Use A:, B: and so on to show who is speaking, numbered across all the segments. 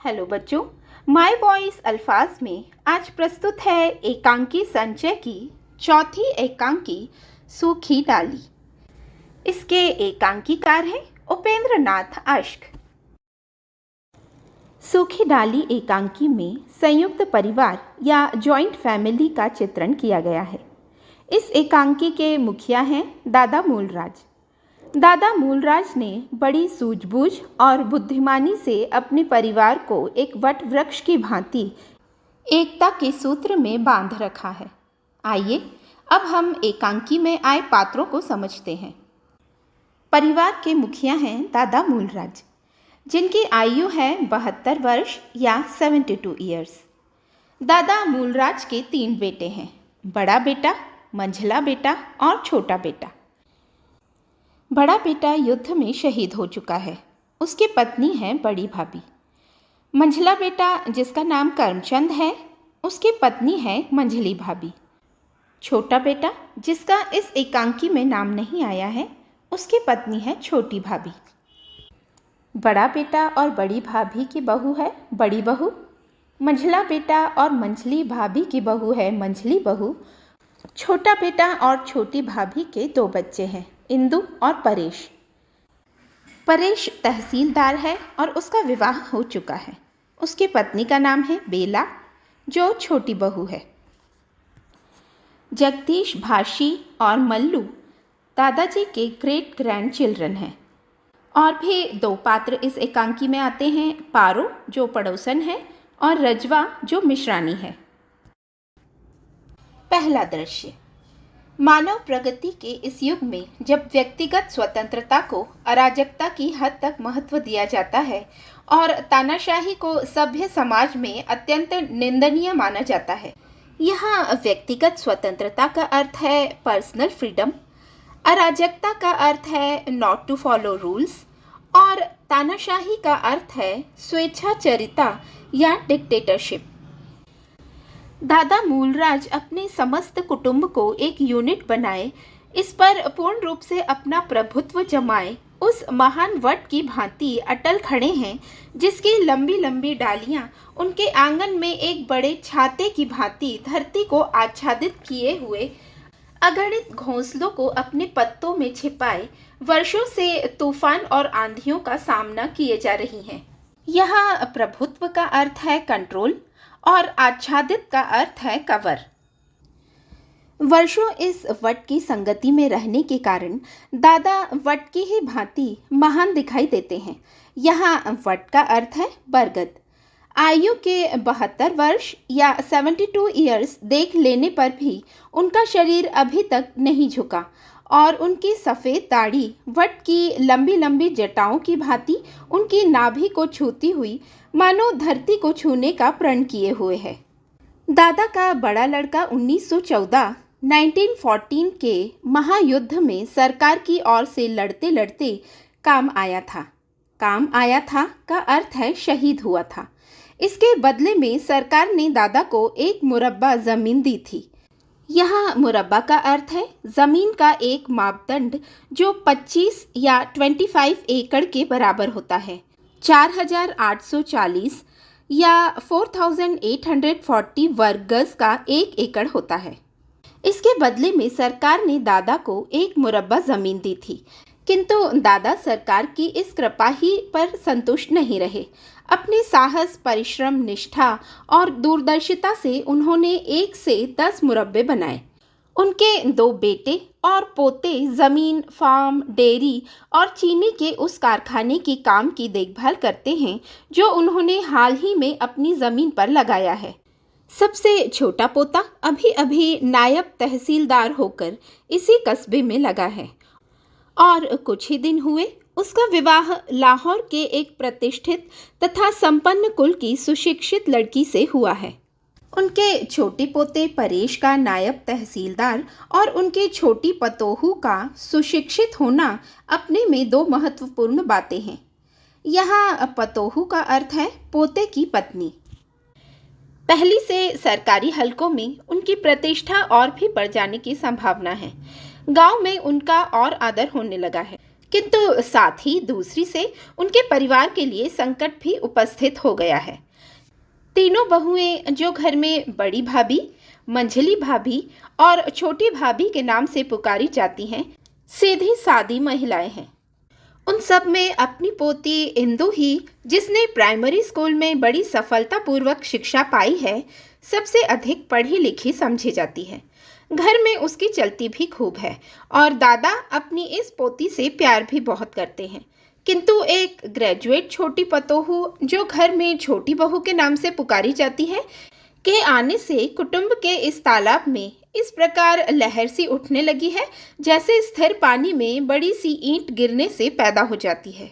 A: Hello बच्चों, my voice अल्फाज में आज प्रस्तुत है एकांकी संचय की चौथी एकांकी सूखी डाली। इसके एकांकीकार हैं उपेंद्र नाथ अश्क। सूखी डाली एकांकी में संयुक्त परिवार या जॉइंट फैमिली का चित्रण किया गया है। इस एकांकी के मुखिया हैं दादा मूलराज। दादा मूलराज ने बड़ी सूझबूझ और बुद्धिमानी से अपने परिवार को एक वट वृक्ष की भांति एकता के सूत्र में बांध रखा है। आइए अब हम एकांकी में आए पात्रों को समझते हैं। परिवार के मुखिया हैं दादा मूलराज, जिनकी आयु है 72 वर्ष या 72 ईयर्स। दादा मूलराज के 3 बेटे हैं, बड़ा बेटा, मंझला बेटा और छोटा बेटा। बड़ा बेटा युद्ध में शहीद हो चुका है, उसकी पत्नी है बड़ी भाभी। मंझला बेटा, जिसका नाम करमचंद है, उसकी पत्नी है मंझली भाभी। छोटा बेटा, जिसका इस एकांकी में नाम नहीं आया है, उसकी पत्नी है छोटी भाभी। बड़ा बेटा और बड़ी भाभी की बहू है बड़ी बहू। मंझला बेटा और मंझली भाभी की बहू है मंझली बहू। छोटा बेटा और छोटी भाभी के 2 बच्चे हैं, इंदु और परेश। परेश तहसीलदार है और उसका विवाह हो चुका है। उसकी पत्नी का नाम है बेला, जो छोटी बहू है। जगदीश, भाशी और मल्लू दादाजी के ग्रेट ग्रैंड चिल्ड्रन हैं। और भी 2 पात्र इस एकांकी में आते हैं, पारो जो पड़ोसन है और रजवा जो मिश्रानी है। पहला दृश्य। मानव प्रगति के इस युग में जब व्यक्तिगत स्वतंत्रता को अराजकता की हद तक महत्व दिया जाता है और तानाशाही को सभ्य समाज में अत्यंत निंदनीय माना जाता है, यहाँ व्यक्तिगत स्वतंत्रता का अर्थ है पर्सनल फ्रीडम, अराजकता का अर्थ है नॉट टू फॉलो रूल्स और तानाशाही का अर्थ है स्वेच्छाचारिता या डिक्टेटरशिप। दादा मूलराज अपने समस्त कुटुंब को एक यूनिट बनाए, इस पर पूर्ण रूप से अपना प्रभुत्व जमाए, उस महान वट की भांति अटल खड़े हैं, जिसकी लंबी लंबी डालियां उनके आंगन में एक बड़े छाते की भांति धरती को आच्छादित किए हुए अगणित घोंसलों को अपने पत्तों में छिपाए वर्षों से तूफान और आंधियों का सामना किए जा रही हैं। यहाँ प्रभुत्व का अर्थ है कंट्रोल और आच्छादित का अर्थ है कवर। वर्षों इस वट की संगति में रहने के कारण दादा वट की ही भांति महान दिखाई देते हैं। यहाँ वट का अर्थ है बरगद। आयु के 72 वर्ष या 72 ईयर्स देख लेने पर भी उनका शरीर अभी तक नहीं झुका और उनकी सफ़ेद दाढ़ी वट की लंबी लंबी जटाओं की भांति उनकी नाभि को छूती हुई मानो धरती को छूने का प्रण किए हुए है। दादा का बड़ा लड़का 1914 के महायुद्ध में सरकार की ओर से लड़ते लड़ते काम आया था। काम आया था का अर्थ है शहीद हुआ था। इसके बदले में सरकार ने दादा को 1 मुरब्बा ज़मीन दी थी। यहाँ मुरब्बा का अर्थ है ज़मीन का एक मापदंड जो 25 या 25 एकड़ के बराबर होता है। 4840 या 4840 वर्ग गज का 1 एकड़ होता है। इसके बदले में सरकार ने दादा को 1 मुरब्बा ज़मीन दी थी, किंतु दादा सरकार की इस कृपा ही पर संतुष्ट नहीं रहे। अपने साहस, परिश्रम, निष्ठा और दूरदर्शिता से उन्होंने 1 से 10 मुरब्बे बनाए। उनके 2 बेटे और पोते जमीन, फार्म, डेयरी और चीनी के उस कारखाने की काम की देखभाल करते हैं जो उन्होंने हाल ही में अपनी ज़मीन पर लगाया है। सबसे छोटा पोता अभी अभी नायब तहसीलदार होकर इसी कस्बे में लगा है और कुछ ही दिन हुए उसका विवाह लाहौर के एक प्रतिष्ठित तथा संपन्न कुल की सुशिक्षित लड़की से हुआ है। उनके छोटे पोते परेश का नायब तहसीलदार और उनके छोटी पतोहू का सुशिक्षित होना अपने में 2 महत्वपूर्ण बातें हैं। यहाँ पतोहू का अर्थ है पोते की पत्नी। पहली से सरकारी हलकों में उनकी प्रतिष्ठा और भी बढ़ जाने की संभावना है। गांव में उनका और आदर होने लगा है, किंतु साथ ही दूसरी से उनके परिवार के लिए संकट भी उपस्थित हो गया है। तीनों बहुएं जो घर में बड़ी भाभी, मंझली भाभी और छोटी भाभी के नाम से पुकारी जाती हैं, सीधी सादी महिलाएं हैं। उन सब में अपनी पोती इंदु ही, जिसने प्राइमरी स्कूल में बड़ी सफलतापूर्वक शिक्षा पाई है, सबसे अधिक पढ़ी लिखी समझी जाती है। घर में उसकी चलती भी खूब है और दादा अपनी इस पोती से प्यार भी बहुत करते हैं। किंतु एक ग्रेजुएट छोटी पतोहू जो घर में छोटी बहू के नाम से पुकारी जाती है, के आने से कुटुंब के इस तालाब में इस प्रकार लहर सी उठने लगी है जैसे स्थिर पानी में बड़ी सी ईंट गिरने से पैदा हो जाती है।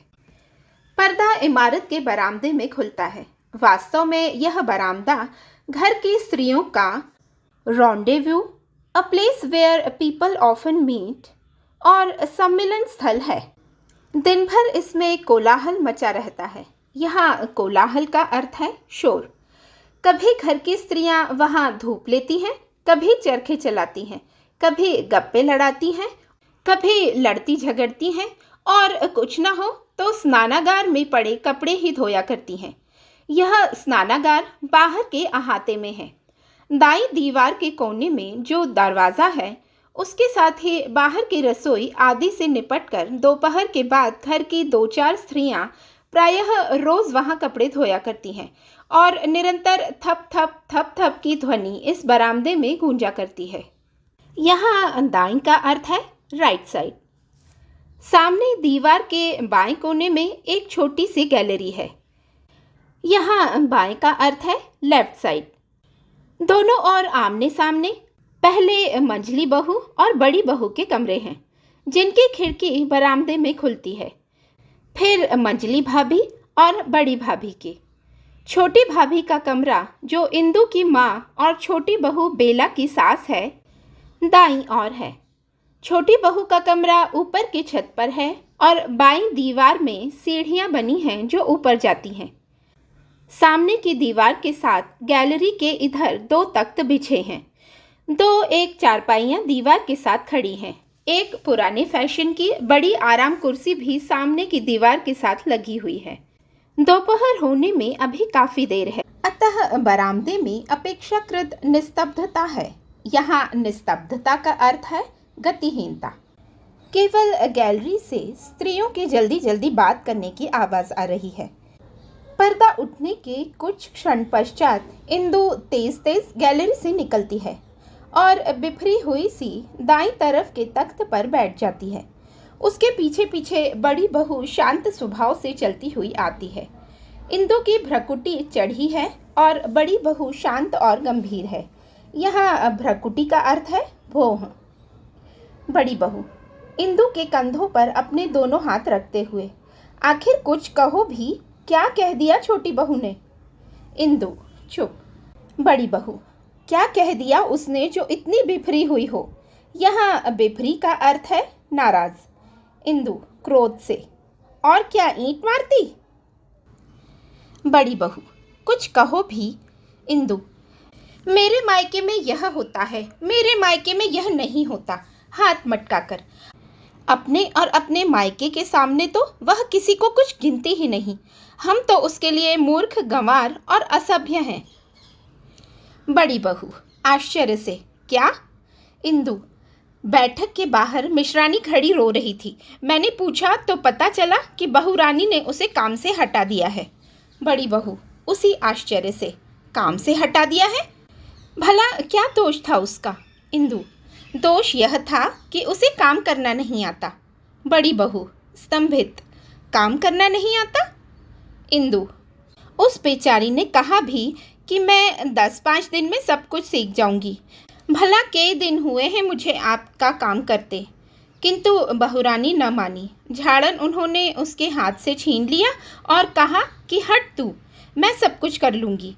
A: पर्दा इमारत के बरामदे में खुलता है। वास्तव में यह बरामदा घर की स्त्रियों का rendezvous, a place where people often meet और सम्मिलन स्थल है। दिन भर इसमें कोलाहल मचा रहता है। यहाँ कोलाहल का अर्थ है शोर। कभी घर की स्त्रियां वहाँ धूप लेती हैं, कभी चरखे चलाती हैं, कभी गप्पे लड़ाती हैं, कभी लड़ती झगड़ती हैं और कुछ ना हो तो स्नानागार में पड़े कपड़े ही धोया करती हैं। यह स्नानागार बाहर के अहाते में है। दाईं दीवार के कोने में जो दरवाज़ा है, उसके साथ ही बाहर की रसोई आदि से निपटकर दोपहर के बाद घर की 2-4 स्त्रियां प्रायः रोज़ वहां कपड़े धोया करती हैं और निरंतर थप थप थप थप की ध्वनि इस बरामदे में गूंजा करती है। यहाँ दाईं का अर्थ है राइट साइड। सामने दीवार के बाएं कोने में एक छोटी सी गैलरी है। यहाँ बाएं का अर्थ है लेफ्ट साइड। दोनों और आमने सामने पहले मंझली बहू और बड़ी बहू के कमरे हैं, जिनकी खिड़की बरामदे में खुलती है। फिर मंझली भाभी और बड़ी भाभी की। छोटी भाभी का कमरा, जो इंदु की माँ और छोटी बहू बेला की सास है, दाईं ओर है। छोटी बहू का कमरा ऊपर की छत पर है और बाईं दीवार में सीढ़ियाँ बनी हैं जो ऊपर जाती हैं। सामने की दीवार के साथ गैलरी के इधर 2 तख्त बिछे हैं। 2 एक चारपाइयाँ दीवार के साथ खड़ी हैं। एक पुराने फैशन की बड़ी आराम कुर्सी भी सामने की दीवार के साथ लगी हुई है। दोपहर होने में अभी काफ़ी देर है, अतः बरामदे में अपेक्षाकृत निस्तब्धता है। यहाँ निस्तब्धता का अर्थ है गतिहीनता। केवल गैलरी से स्त्रियों की जल्दी जल्दी बात करने की आवाज़ आ रही है। पर्दा उठने के कुछ क्षण पश्चात इंदु तेज तेज गैलरी से निकलती है और बिखरी हुई सी दाईं तरफ के तख्त पर बैठ जाती है। उसके पीछे पीछे बड़ी बहू शांत स्वभाव से चलती हुई आती है। इंदु की भ्रकुटी चढ़ी है और बड़ी बहू शांत और गंभीर है। यहाँ भ्रकुटी का अर्थ है भौं। बड़ी बहू इंदु के कंधों पर अपने दोनों हाथ रखते हुए, आखिर कुछ कहो भी, क्या कह दिया छोटी बहू ने? इंदु चुप। बड़ी बहू, क्या कह दिया उसने जो इतनी बिफरी हुई हो? यहाँ बिफरी का अर्थ है नाराज। इंदु क्रोध से, और क्या ईंट मारती? बड़ी बहू, कुछ कहो भी। इंदु, मेरे मायके में यह होता है, मेरे मायके में यह नहीं होता। हाथ मटकाकर, अपने और अपने मायके के सामने तो वह किसी को कुछ गिनती ही नहीं। हम तो उसके लिए मूर्ख, गंवार और असभ्य हैं। बड़ी बहू आश्चर्य से, क्या? इंदु, बैठक के बाहर मिश्रानी खड़ी रो रही थी। मैंने पूछा तो पता चला कि बहू रानी ने उसे काम से हटा दिया है। बड़ी बहू उसी आश्चर्य से, काम से हटा दिया है? भला क्या दोष था उसका? इंदु, दोष यह था कि उसे काम करना नहीं आता। बड़ी बहू स्तंभित, काम करना नहीं आता? इंदु, उस बेचारी ने कहा भी कि मैं 10-5 दिन में सब कुछ सीख जाऊंगी। भला कई दिन हुए हैं मुझे आपका काम करते, किंतु बहुरानी न मानी। झाड़न उन्होंने उसके हाथ से छीन लिया और कहा कि हट तू, मैं सब कुछ कर लूँगी।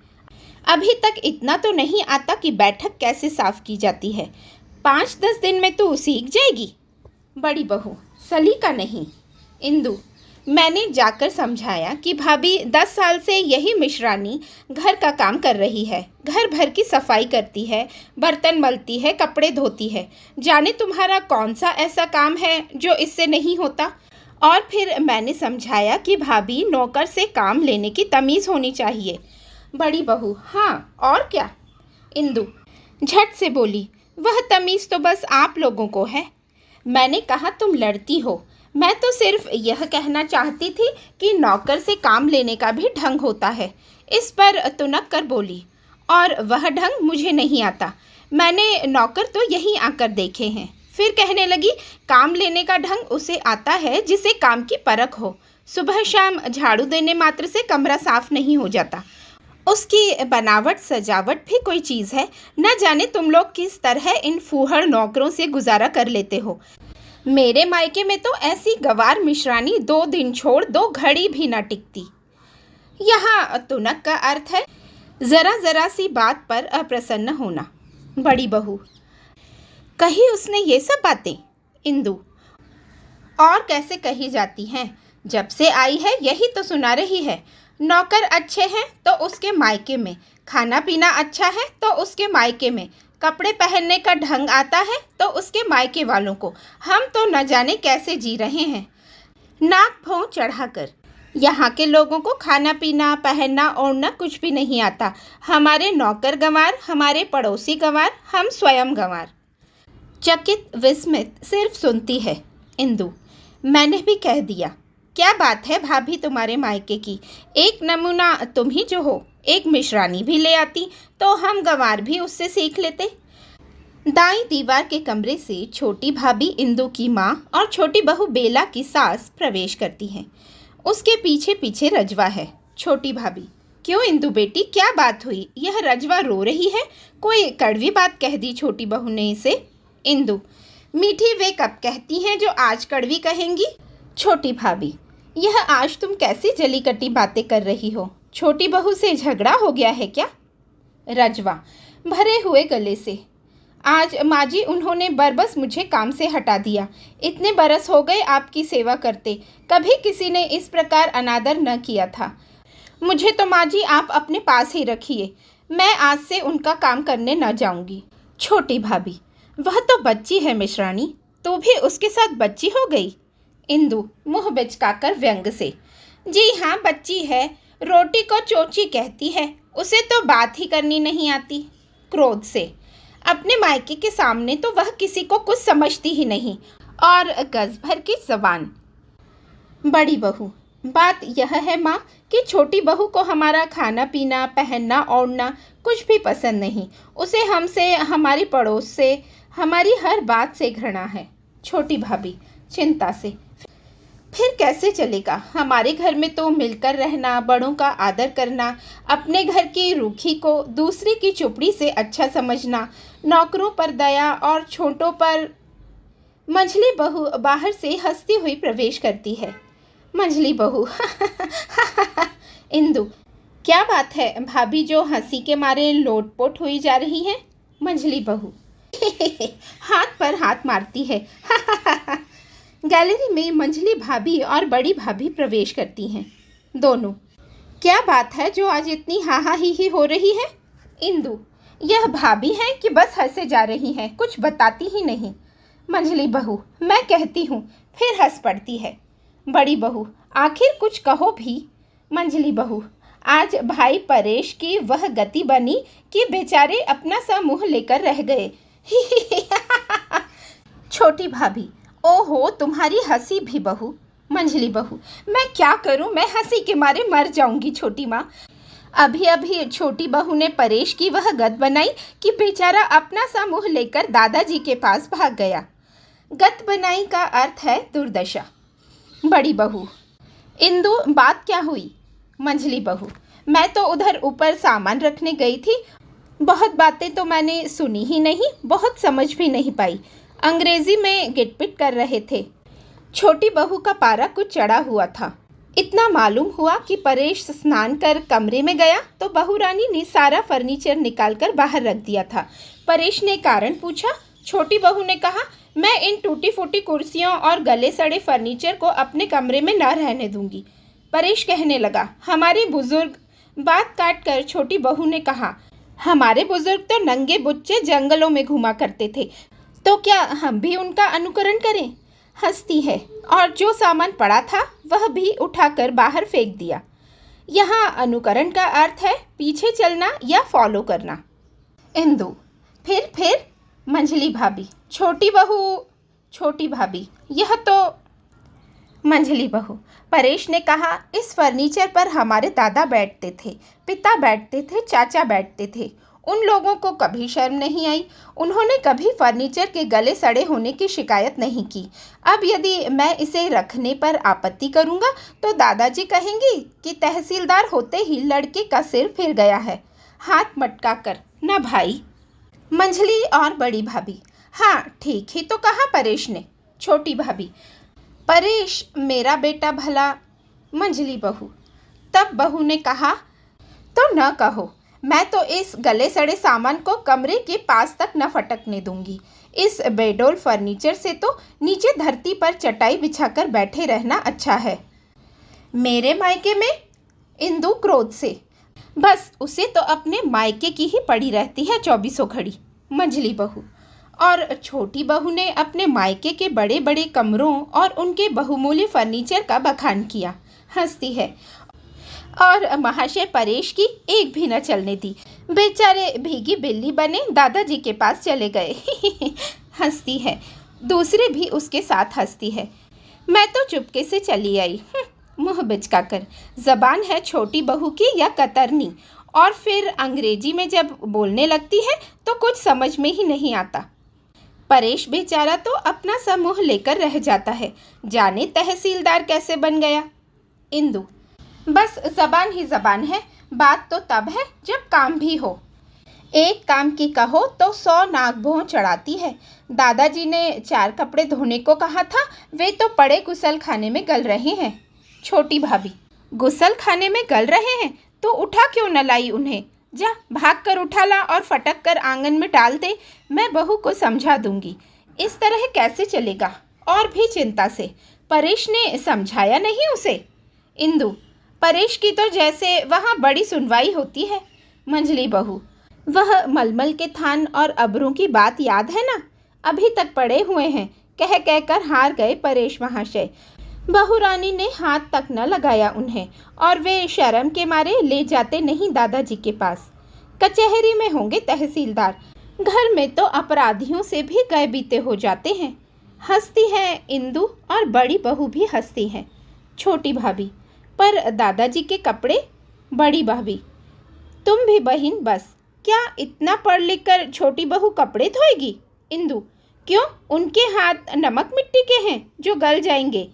A: अभी तक इतना तो नहीं आता कि बैठक कैसे साफ की जाती है। 5-10 दिन में तू सीख जाएगी। बड़ी बहू सलीका नहीं। इंदु, मैंने जाकर समझाया कि भाभी 10 साल से यही मिश्रानी घर का काम कर रही है, घर भर की सफाई करती है, बर्तन मलती है, कपड़े धोती है। जाने तुम्हारा कौन सा ऐसा काम है जो इससे नहीं होता? और फिर मैंने समझाया कि भाभी, नौकर से काम लेने की तमीज़ होनी चाहिए। बड़ी बहू: हाँ और क्या? इंदु झट से बोली: वह तमीज़ तो बस आप लोगों को है। मैंने कहा, तुम लड़ती हो। मैं तो सिर्फ यह कहना चाहती थी कि नौकर से काम लेने का भी ढंग होता है। इस पर तुनक कर बोली: और वह ढंग मुझे नहीं आता। मैंने नौकर तो यहीं आकर देखे हैं। फिर कहने लगी, काम लेने का ढंग उसे आता है जिसे काम की परख हो। सुबह शाम झाड़ू देने मात्र से कमरा साफ नहीं हो जाता। उसकी बनावट सजावट भी कोई चीज़ है। न जाने तुम लोग किस तरह इन फूहड़ नौकरों से गुजारा कर लेते हो। मेरे मायके में तो ऐसी गवार मिश्रानी 2 दिन छोड़ 2 घड़ी भी न टिकती। यहाँ तुनक का अर्थ है ज़रा ज़रा सी बात पर अप्रसन्न होना। बड़ी बहू: कही उसने ये सब बातें? इंदु: और कैसे कही जाती हैं? जब से आई है यही तो सुना रही है। नौकर अच्छे हैं तो उसके मायके में, खाना पीना अच्छा है तो उसके मायके में, कपड़े पहनने का ढंग आता है तो उसके मायके वालों को। हम तो न जाने कैसे जी रहे हैं, नाक भौं चढ़ाकर। यहाँ के लोगों को खाना पीना, पहनना ओढ़ना कुछ भी नहीं आता। हमारे नौकर गंवार, हमारे पड़ोसी गंवार, हम स्वयं गंवार। चकित विस्मित सिर्फ सुनती है। इंदु: मैंने भी कह दिया। क्या बात है भाभी तुम्हारे मायके की? एक नमूना तुम ही जो हो। एक मिश्रानी भी ले आती तो हम गंवार भी उससे सीख लेते। दाईं दीवार के कमरे से छोटी भाभी इंदु की माँ और छोटी बहू बेला की सास प्रवेश करती हैं। उसके पीछे पीछे रजवा है। छोटी भाभी: क्यों इंदु बेटी, क्या बात हुई? यह रजवा रो रही है। कोई कड़वी बात कह दी छोटी बहू ने इसे? इंदु: मीठी वे कब कहती हैं जो आज कड़वी कहेंगी? छोटी भाभी: यह आज तुम कैसी जली कटी बातें कर रही हो? छोटी बहू से झगड़ा हो गया है क्या? रजवा भरे हुए गले से: आज माँ जी, उन्होंने बरबस मुझे काम से हटा दिया। इतने बरस हो गए आपकी सेवा करते, कभी किसी ने इस प्रकार अनादर न किया था। मुझे तो माँ जी आप अपने पास ही रखिए, मैं आज से उनका काम करने न जाऊंगी। छोटी भाभी: वह तो बच्ची है मिश्रानी, तू भी उसके साथ बच्ची हो गई? इंदु मुँह बिचकाकर व्यंग से: जी हाँ, बच्ची है। रोटी को चोची कहती है, उसे तो बात ही करनी नहीं आती। क्रोध से: अपने मायके के सामने तो वह किसी को कुछ समझती ही नहीं, और गज भर की जबान। बड़ी बहू: बात यह है माँ कि छोटी बहू को हमारा खाना पीना, पहनना ओढ़ना कुछ भी पसंद नहीं। उसे हमसे, हमारी पड़ोस से, हमारी हर बात से घृणा है। छोटी भाभी चिंता से: फिर कैसे चलेगा? हमारे घर में तो मिलकर रहना, बड़ों का आदर करना, अपने घर की रूखी को दूसरे की चुपड़ी से अच्छा समझना, नौकरों पर दया और छोटों पर। मंझली बहू बाहर से हंसती हुई प्रवेश करती है। मंझली बहू: इंदु: क्या बात है भाभी जो हंसी के मारे लोटपोट हुई जा रही हैं? मंझली बहू हाथ पर हाथ मारती है। गैलरी में मंझली भाभी और बड़ी भाभी प्रवेश करती हैं। दोनों: क्या बात है जो आज इतनी हाहा ही हो रही है? इंदु: यह भाभी हैं कि बस हंसे जा रही हैं, कुछ बताती ही नहीं। मंझली बहू: मैं कहती हूँ, फिर हंस पड़ती है। बड़ी बहू: आखिर कुछ कहो भी। मंझली बहू: आज भाई परेश की वह गति बनी कि बेचारे अपना सा मुँह लेकर रह गए। छोटी भाभी: ओहो, तुम्हारी हंसी भी बहू। मंझली बहू: मैं क्या करूं, मैं हंसी के मारे मर जाऊंगी छोटी माँ। अभी अभी छोटी बहू ने परेश की वह गत बनाई कि बेचारा अपना सा मुँह लेकर दादाजी के पास भाग गया। गत बनाई का अर्थ है दुर्दशा। बड़ी बहू: इंदु, बात क्या हुई? मंझली बहू: मैं तो उधर ऊपर सामान रखने गई थी। बहुत बातें तो मैंने सुनी ही नहीं, बहुत समझ भी नहीं पाई। अंग्रेजी में गिटपिट कर रहे थे। छोटी बहू का पारा कुछ चढ़ा हुआ था। इतना मालूम हुआ कि परेश स्नान कर कमरे में गया तो बहू रानी ने सारा फर्नीचर निकालकर बाहर रख दिया था। परेश ने कारण पूछा। छोटी बहू ने कहा, मैं इन टूटी फूटी कुर्सियों और गले सड़े फर्नीचर को अपने कमरे में न रहने दूंगी। परेश कहने लगा, हमारे बुजुर्ग। बात काट कर छोटी बहू ने कहा, हमारे बुजुर्ग तो नंगे बुच्चे जंगलों में घुमा करते थे, तो क्या हम भी उनका अनुकरण करें? हंसती है और जो सामान पड़ा था वह भी उठाकर बाहर फेंक दिया। यहाँ अनुकरण का अर्थ है पीछे चलना या फॉलो करना। इंदु, फिर मंझली भाभी, छोटी भाभी, यह तो। मंझली बहू, परेश ने कहा, इस फर्नीचर पर हमारे दादा बैठते थे, पिता बैठते थे, चाचा बैठते थे। उन लोगों को कभी शर्म नहीं आई। उन्होंने कभी फर्नीचर के गले सड़े होने की शिकायत नहीं की। अब यदि मैं इसे रखने पर आपत्ति करूंगा तो दादाजी कहेंगे कि तहसीलदार होते ही लड़के का सिर फिर गया है। हाथ मटका कर ना भाई। मंझली और बड़ी भाभी, हाँ ठीक ही तो कहा परेश ने। छोटी भाभी, परेश मेरा बेटा भला। मंझली बहू, तब बहू ने कहा, तो न कहो, मैं तो इस गले सड़े सामान को कमरे के पास तक न फटकने दूंगी। इस बेडोल फर्नीचर से तो नीचे धरती पर चटाई बिछाकर बैठे रहना अच्छा है। मेरे मायके में? इंदु क्रोध से, बस उसे तो अपने मायके की ही पड़ी रहती है 24 घड़ी। मंझली बहू, और छोटी बहू ने अपने मायके के बड़े बड़े कमरों और उनके बहुमूल्य फर्नीचर का बखान किया। हंसती है, और महाशय परेश की एक भी न चलने दी। बेचारे भीगी बिल्ली बने दादाजी के पास चले गए। हंसती है। दूसरे भी उसके साथ हंसती है। मैं तो चुपके से चली आई। मुंह बिचकाकर। जबान है छोटी बहू की या कतरनी, और फिर अंग्रेजी में जब बोलने लगती है तो कुछ समझ में ही नहीं आता। परेश बेचारा तो अपना समूह लेकर रह जाता है, जाने तहसीलदार कैसे बन गया। इंदु, बस जबान ही जबान है, बात तो तब है जब काम भी हो। एक काम की कहो तो 100 नाक भौं चढ़ाती है। दादाजी ने 4 कपड़े धोने को कहा था, वे तो पड़े गुसल खाने में गल रहे हैं। छोटी भाभी, गुसल खाने में गल रहे हैं तो उठा क्यों न लाई उन्हें? जा भाग कर उठा ला और फटक कर आंगन में डाल दे। मैं बहू को समझा दूंगी। इस तरह कैसे चलेगा? और भी चिंता से, परेश ने समझाया नहीं उसे। इंदु, परेश की तो जैसे वहाँ बड़ी सुनवाई होती है। मंझली बहू, वह मलमल के थान और अबरों की बात याद है ना? अभी तक पड़े हुए हैं, कह कहकर हार गए परेश महाशय। बहू रानी ने हाथ तक न लगाया उन्हें, और वे शर्म के मारे ले जाते नहीं दादाजी के पास। कचहरी में होंगे तहसीलदार, घर में तो अपराधियों से भी गए बीते हो जाते हैं। हंसती है इंदु, और बड़ी बहू भी हंसती है। छोटी भाभी, पर दादाजी के कपड़े? बड़ी भाभी, तुम भी बहन बस, क्या इतना पढ़ लिख कर छोटी बहू कपड़े धोएगी? इंदु, क्यों, उनके हाथ नमक मिट्टी के हैं जो गल जाएंगे।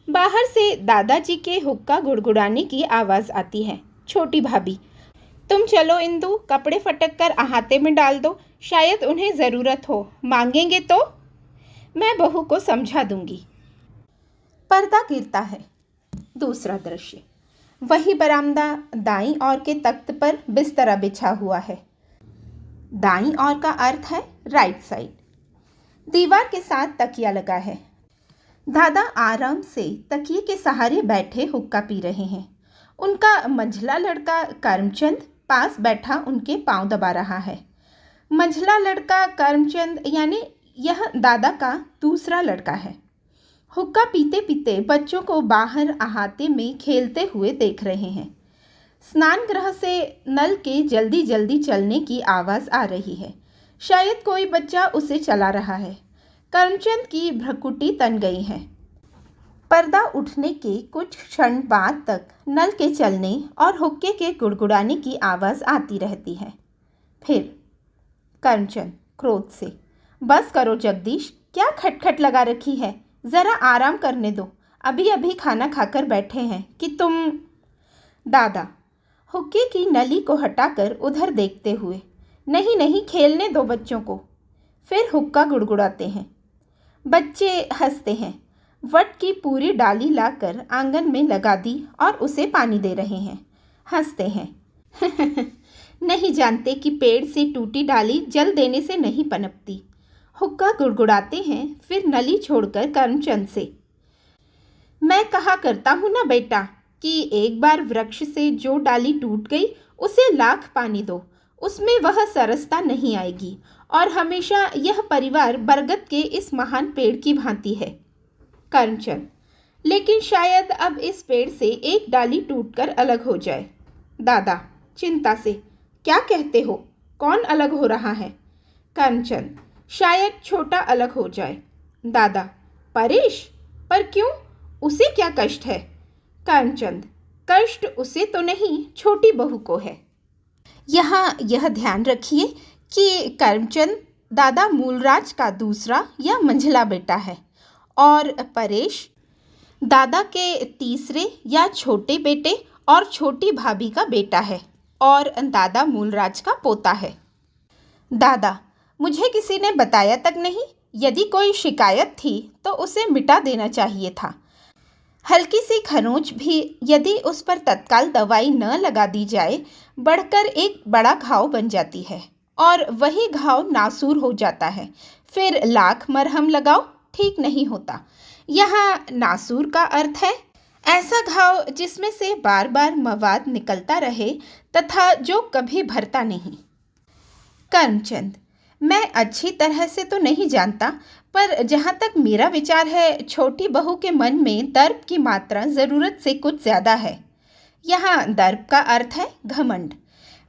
A: बाहर से दादाजी के हुक्का गुड़गुड़ाने की आवाज़ आती है। छोटी भाभी, तुम चलो इंदु, कपड़े फटक कर अहाते में डाल दो, शायद उन्हें ज़रूरत हो, मांगेंगे तो। मैं बहू को समझा दूंगी। पर्दा गिरता है। दूसरा दृश्य, वही बरामदा, दाईं ओर के तख्त पर बिस्तरा बिछा हुआ है। दाईं ओर का अर्थ है राइट साइड। दीवार के साथ तकिया लगा है। दादा आराम से तकिए के सहारे बैठे हुक्का पी रहे हैं। उनका मंझला लड़का करमचंद पास बैठा उनके पांव दबा रहा है। मंझला लड़का करमचंद यानी यह दादा का दूसरा लड़का है। हुक्का पीते पीते बच्चों को बाहर अहाते में खेलते हुए देख रहे हैं। स्नान गृह से नल के जल्दी जल्दी चलने की आवाज़ आ रही है। शायद कोई बच्चा उसे चला रहा है। करमचंद की भ्रकुटी तन गई है। पर्दा उठने के कुछ क्षण बाद तक नल के चलने और हुक्के के गुड़गुड़ाने की आवाज़ आती रहती है। फिर करमचंद क्रोध से, बस करो जगदीश, क्या खटखट लगा रखी है, ज़रा आराम करने दो, अभी अभी खाना खाकर बैठे हैं कि तुम। दादा हुक्के की नली को हटाकर उधर देखते हुए, नहीं नहीं, खेलने दो बच्चों को। फिर हुक्का गुड़गुड़ाते हैं। बच्चे हंसते हैं। वट की पूरी डाली लाकर आंगन में लगा दी और उसे पानी दे रहे हैं। हंसते हैं। नहीं जानते कि पेड़ से टूटी डाली जल देने से नहीं पनपती। हुक्का गुड़गुड़ाते हैं। फिर नली छोड़कर करमचंद से, मैं कहा करता हूँ ना बेटा कि एक बार वृक्ष से जो डाली टूट गई उसे लाख पानी दो, उसमें वह सरसता नहीं आएगी, और हमेशा यह परिवार बरगद के इस महान पेड़ की भांति है। करमचंद, लेकिन शायद अब इस पेड़ से एक डाली टूटकर अलग हो जाए। दादा चिंता से, क्या कहते हो? कौन अलग हो रहा है? करमचंद, शायद छोटा अलग हो जाए। दादा, परेश, पर क्यों? उसे क्या कष्ट है? करमचंद, कष्ट उसे तो नहीं, छोटी बहू को है। यहाँ यह ध्यान रखिए कि करमचंद दादा मूलराज का दूसरा या मंझला बेटा है और परेश दादा के तीसरे या छोटे बेटे और छोटी भाभी का बेटा है और दादा मूलराज का पोता है। दादा, मुझे किसी ने बताया तक नहीं। यदि कोई शिकायत थी तो उसे मिटा देना चाहिए था। हल्की सी खरोंच भी यदि उस पर तत्काल दवाई न लगा दी जाए बढ़कर एक बड़ा घाव बन जाती है और वही घाव नासूर हो जाता है। फिर लाख मरहम लगाओ, ठीक नहीं होता। यहाँ नासूर का अर्थ है ऐसा घाव जिसमें से बार बार मवाद निकलता रहे तथा जो कभी भरता नहीं। करमचंद, मैं अच्छी तरह से तो नहीं जानता, पर जहाँ तक मेरा विचार है छोटी बहू के मन में दर्प की मात्रा ज़रूरत से कुछ ज़्यादा है। यहाँ दर्प का अर्थ है घमंड।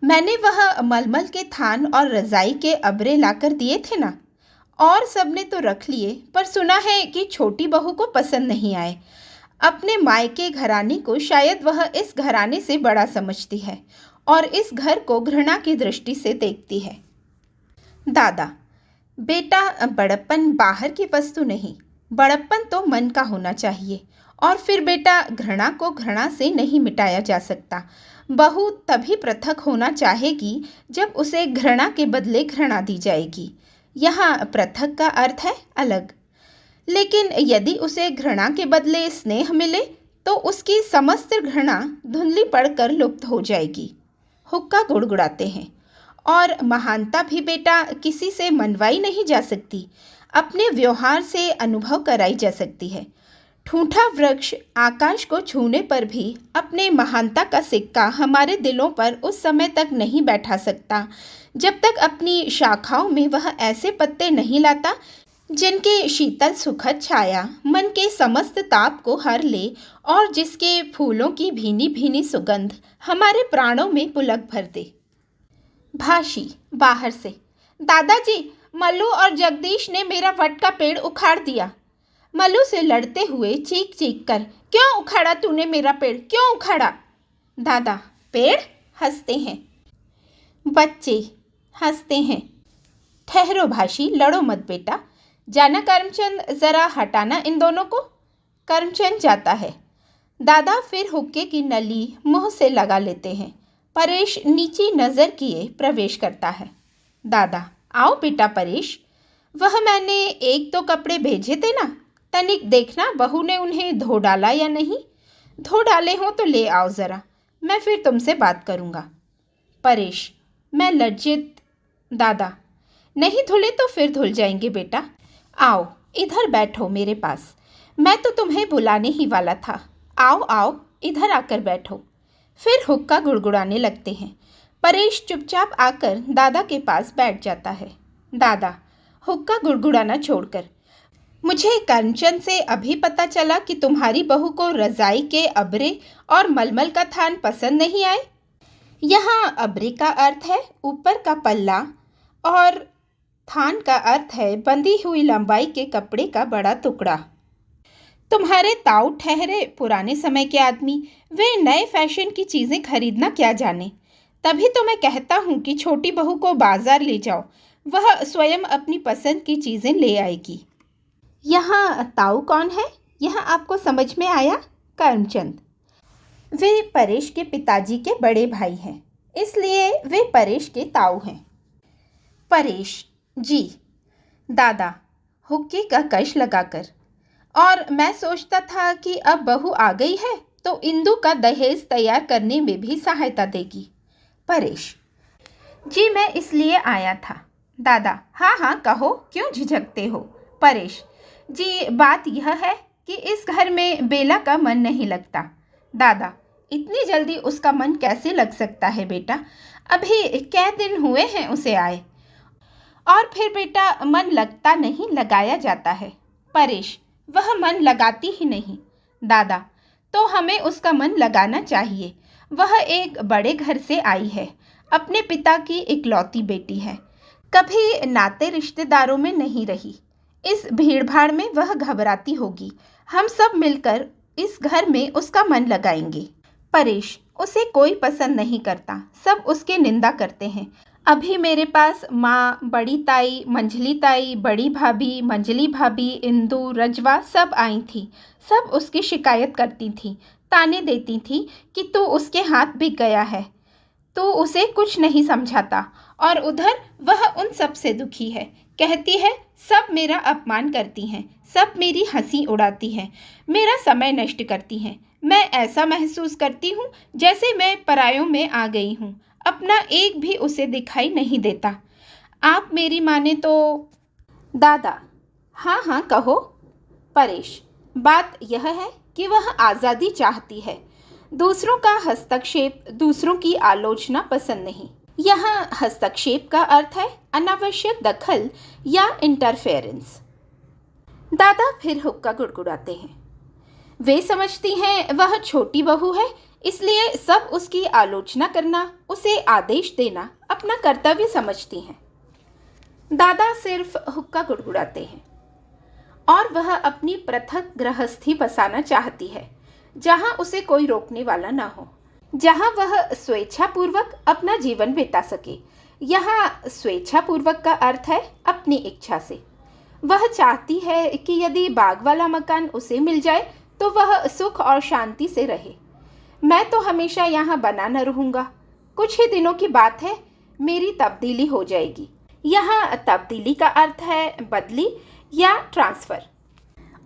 A: मैंने वह मलमल के थान और रज़ाई के अबरे लाकर दिए थे ना, और सबने तो रख लिए, पर सुना है कि छोटी बहू को पसंद नहीं आए। अपने मायके घराने को शायद वह इस घराने से बड़ा समझती है और इस घर को घृणा की दृष्टि से देखती है। दादा, बेटा, बड़प्पन बाहर की वस्तु नहीं, बड़प्पन तो मन का होना चाहिए। और फिर बेटा, घृणा को घृणा से नहीं मिटाया जा सकता। बहू तभी पृथक होना चाहेगी जब उसे घृणा के बदले घृणा दी जाएगी। यहाँ पृथक का अर्थ है अलग। लेकिन यदि उसे घृणा के बदले स्नेह मिले तो उसकी समस्त घृणा धुंधली पड़कर लुप्त हो जाएगी। हुक्का गुड़गुड़ाते हैं। और महानता भी बेटा किसी से मनवाई नहीं जा सकती, अपने व्यवहार से अनुभव कराई जा सकती है। ठूंठा वृक्ष आकाश को छूने पर भी अपने महानता का सिक्का हमारे दिलों पर उस समय तक नहीं बैठा सकता जब तक अपनी शाखाओं में वह ऐसे पत्ते नहीं लाता जिनके शीतल सुखद छाया मन के समस्त ताप को हर ले और जिसके फूलों की भीनी भीनी सुगंध हमारे प्राणों में पुलक भर दे। भाशी बाहर से, दादाजी, मल्लू और जगदीश ने मेरा वट का पेड़ उखाड़ दिया। मल्लू से लड़ते हुए चीख चीख कर, क्यों उखाड़ा तूने मेरा पेड़, क्यों उखाड़ा? दादा, पेड़? हंसते हैं। बच्चे हंसते हैं। ठहरो भाशी, लड़ो मत बेटा। जाना करमचंद, ज़रा हटाना इन दोनों को। करमचंद जाता है। दादा फिर हुक्के की नली मुंह से लगा लेते हैं। परेश नीची नज़र किए प्रवेश करता है। दादा, आओ बेटा परेश, वह मैंने एक दो कपड़े भेजे थे ना, तनिक देखना बहू ने उन्हें धो डाला या नहीं। धो डाले हों तो ले आओ ज़रा, मैं फिर तुमसे बात करूँगा। परेश, मैं लज्जित। दादा, नहीं धुले तो फिर धुल जाएंगे बेटा। आओ इधर बैठो मेरे पास, मैं तो तुम्हें बुलाने ही वाला था। आओ आओ, इधर आकर बैठो। फिर हुक्का गुड़गुड़ाने लगते हैं। परेश चुपचाप आकर दादा के पास बैठ जाता है। दादा हुक्का गुड़गुड़ाना छोड़कर, मुझे करमचंद से अभी पता चला कि तुम्हारी बहू को रज़ाई के अबरे और मलमल का थान पसंद नहीं आए। यहाँ अबरे का अर्थ है ऊपर का पल्ला और थान का अर्थ है बंधी हुई लंबाई के कपड़े का बड़ा टुकड़ा। तुम्हारे ताऊ ठहरे पुराने समय के आदमी, वे नए फैशन की चीज़ें खरीदना क्या जाने। तभी तो मैं कहता हूँ कि छोटी बहू को बाजार ले जाओ, वह स्वयं अपनी पसंद की चीज़ें ले आएगी। यहाँ ताऊ कौन है, यह आपको समझ में आया? करमचंद, वे परेश के पिताजी के बड़े भाई हैं, इसलिए वे परेश के ताऊ हैं। परेश, जी। दादा हुक्के का कश लगाकर, और मैं सोचता था कि अब बहू आ गई है तो इंदु का दहेज तैयार करने में भी सहायता देगी। परेश, जी मैं इसलिए आया था। दादा, हाँ हाँ कहो, क्यों झिझकते हो? परेश, जी बात यह है कि इस घर में बेला का मन नहीं लगता। दादा, इतनी जल्दी उसका मन कैसे लग सकता है बेटा, अभी कै दिन हुए हैं उसे आए। और फिर बेटा मन लगता नहीं, लगाया जाता है। परेश, वह मन लगाती ही नहीं। दादा, तो हमें उसका मन लगाना चाहिए। वह एक बड़े घर से आई है, अपने पिता की इकलौती बेटी है, कभी नाते रिश्तेदारों में नहीं रही। इस भीड़-भाड़ में वह घबराती होगी। हम सब मिलकर इस घर में उसका मन लगाएंगे। परेश, उसे कोई पसंद नहीं करता, सब उसके निंदा करते हैं। अभी मेरे पास माँ, बड़ी ताई, मंझली ताई, बड़ी भाभी, मंझली भाभी, इंदु, रजवा सब आई थी। सब उसकी शिकायत करती थी, ताने देती थी कि तू उसके हाथ बिक गया है, तू उसे कुछ नहीं समझाता। और उधर वह उन सब से दुखी है। कहती है सब मेरा अपमान करती हैं, सब मेरी हंसी उड़ाती हैं, मेरा समय नष्ट करती हैं। मैं ऐसा महसूस करती हूँ जैसे मैं परायों में आ गई हूँ। अपना एक भी उसे दिखाई नहीं देता। आप मेरी माने तो। दादा, हाँ हाँ कहो। परेश, बात यह है कि वह आज़ादी चाहती है। दूसरों का हस्तक्षेप, दूसरों की आलोचना पसंद नहीं। यहाँ हस्तक्षेप का अर्थ है अनावश्यक दखल या इंटरफेरेंस। दादा फिर हुक्का गुड़गुड़ाते हैं। वे समझती हैं वह छोटी बहू है, इसलिए सब उसकी आलोचना करना, उसे आदेश देना अपना कर्तव्य समझती हैं। दादा सिर्फ हुक्का गुड़गुड़ाते हैं। और वह अपनी पृथक गृहस्थी बसाना चाहती है, जहां उसे कोई रोकने वाला ना हो, जहां वह स्वेच्छापूर्वक अपना जीवन बिता सके। यहाँ स्वेच्छापूर्वक का अर्थ है अपनी इच्छा से। वह चाहती है कि यदि बाग वाला मकान उसे मिल जाए तो वह सुख और शांति से रहे। मैं तो हमेशा यहाँ बना न रहूँगा। कुछ ही दिनों की बात है, मेरी तब्दीली हो जाएगी। यहाँ तब्दीली का अर्थ है बदली या ट्रांसफ़र।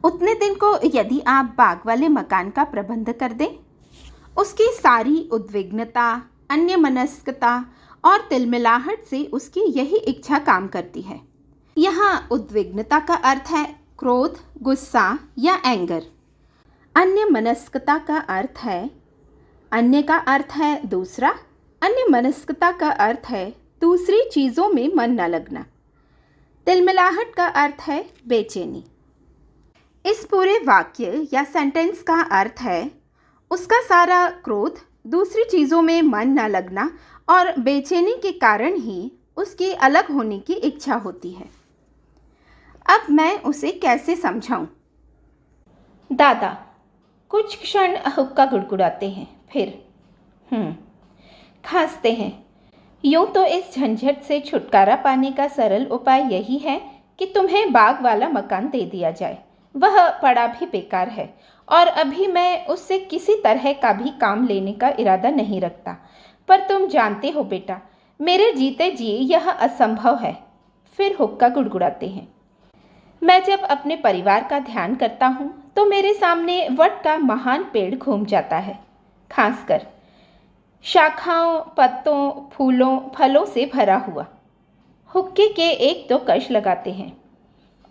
A: उतने दिन को यदि आप बाग वाले मकान का प्रबंध कर दें। उसकी सारी उद्विग्नता, अन्यमनस्कता और तिलमिलाहट से उसकी यही इच्छा काम करती है। यहाँ उद्विग्नता का अर्थ है क्रोध, गुस्सा या एंगर। अन्यमनस्कता का अर्थ है, अन्य का अर्थ है दूसरा, अन्यमनस्कता का अर्थ है दूसरी चीज़ों में मन न लगना। तिलमिलाहट का अर्थ है बेचैनी। इस पूरे वाक्य या सेंटेंस का अर्थ है उसका सारा क्रोध, दूसरी चीज़ों में मन न लगना और बेचैनी के कारण ही उसकी अलग होने की इच्छा होती है। अब मैं उसे कैसे समझाऊं? दादा कुछ क्षण हुक्का गुड़गुड़ाते हैं, फिर खांसते हैं। यूं तो इस झंझट से छुटकारा पाने का सरल उपाय यही है कि तुम्हें बाग वाला मकान दे दिया जाए। वह पड़ा भी बेकार है और अभी मैं उससे किसी तरह का भी काम लेने का इरादा नहीं रखता। पर तुम जानते हो बेटा, मेरे जीते जी यह असंभव है। फिर हुक्का गुड़गुड़ाते हैं। मैं जब अपने परिवार का ध्यान करता हूँ तो मेरे सामने वट का महान पेड़ घूम जाता है, खासकर शाखाओं, पत्तों, फूलों, फलों से भरा हुआ। हुक्के के एक दो कश लगाते हैं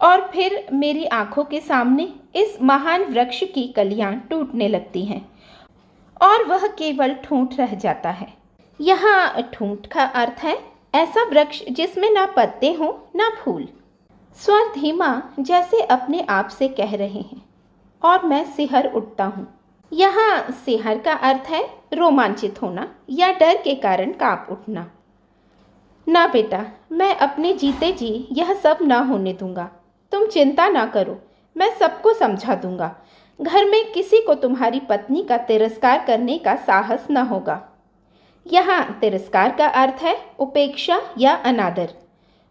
A: और फिर मेरी आंखों के सामने इस महान वृक्ष की कलियां टूटने लगती हैं और वह केवल ठूंठ रह जाता है। यहाँ ठूंठ का अर्थ है ऐसा वृक्ष जिसमें ना पत्ते हों ना फूल। स्वर धीमा जैसे अपने आप से कह रहे हैं और मैं सिहर उठता हूँ। यहाँ सिहर का अर्थ है रोमांचित होना या डर के कारण कांप उठना। ना बेटा, मैं अपने जीते जी यह सब ना होने दूंगा। तुम चिंता ना करो, मैं सबको समझा दूंगा। घर में किसी को तुम्हारी पत्नी का तिरस्कार करने का साहस न होगा। यहाँ तिरस्कार का अर्थ है उपेक्षा या अनादर।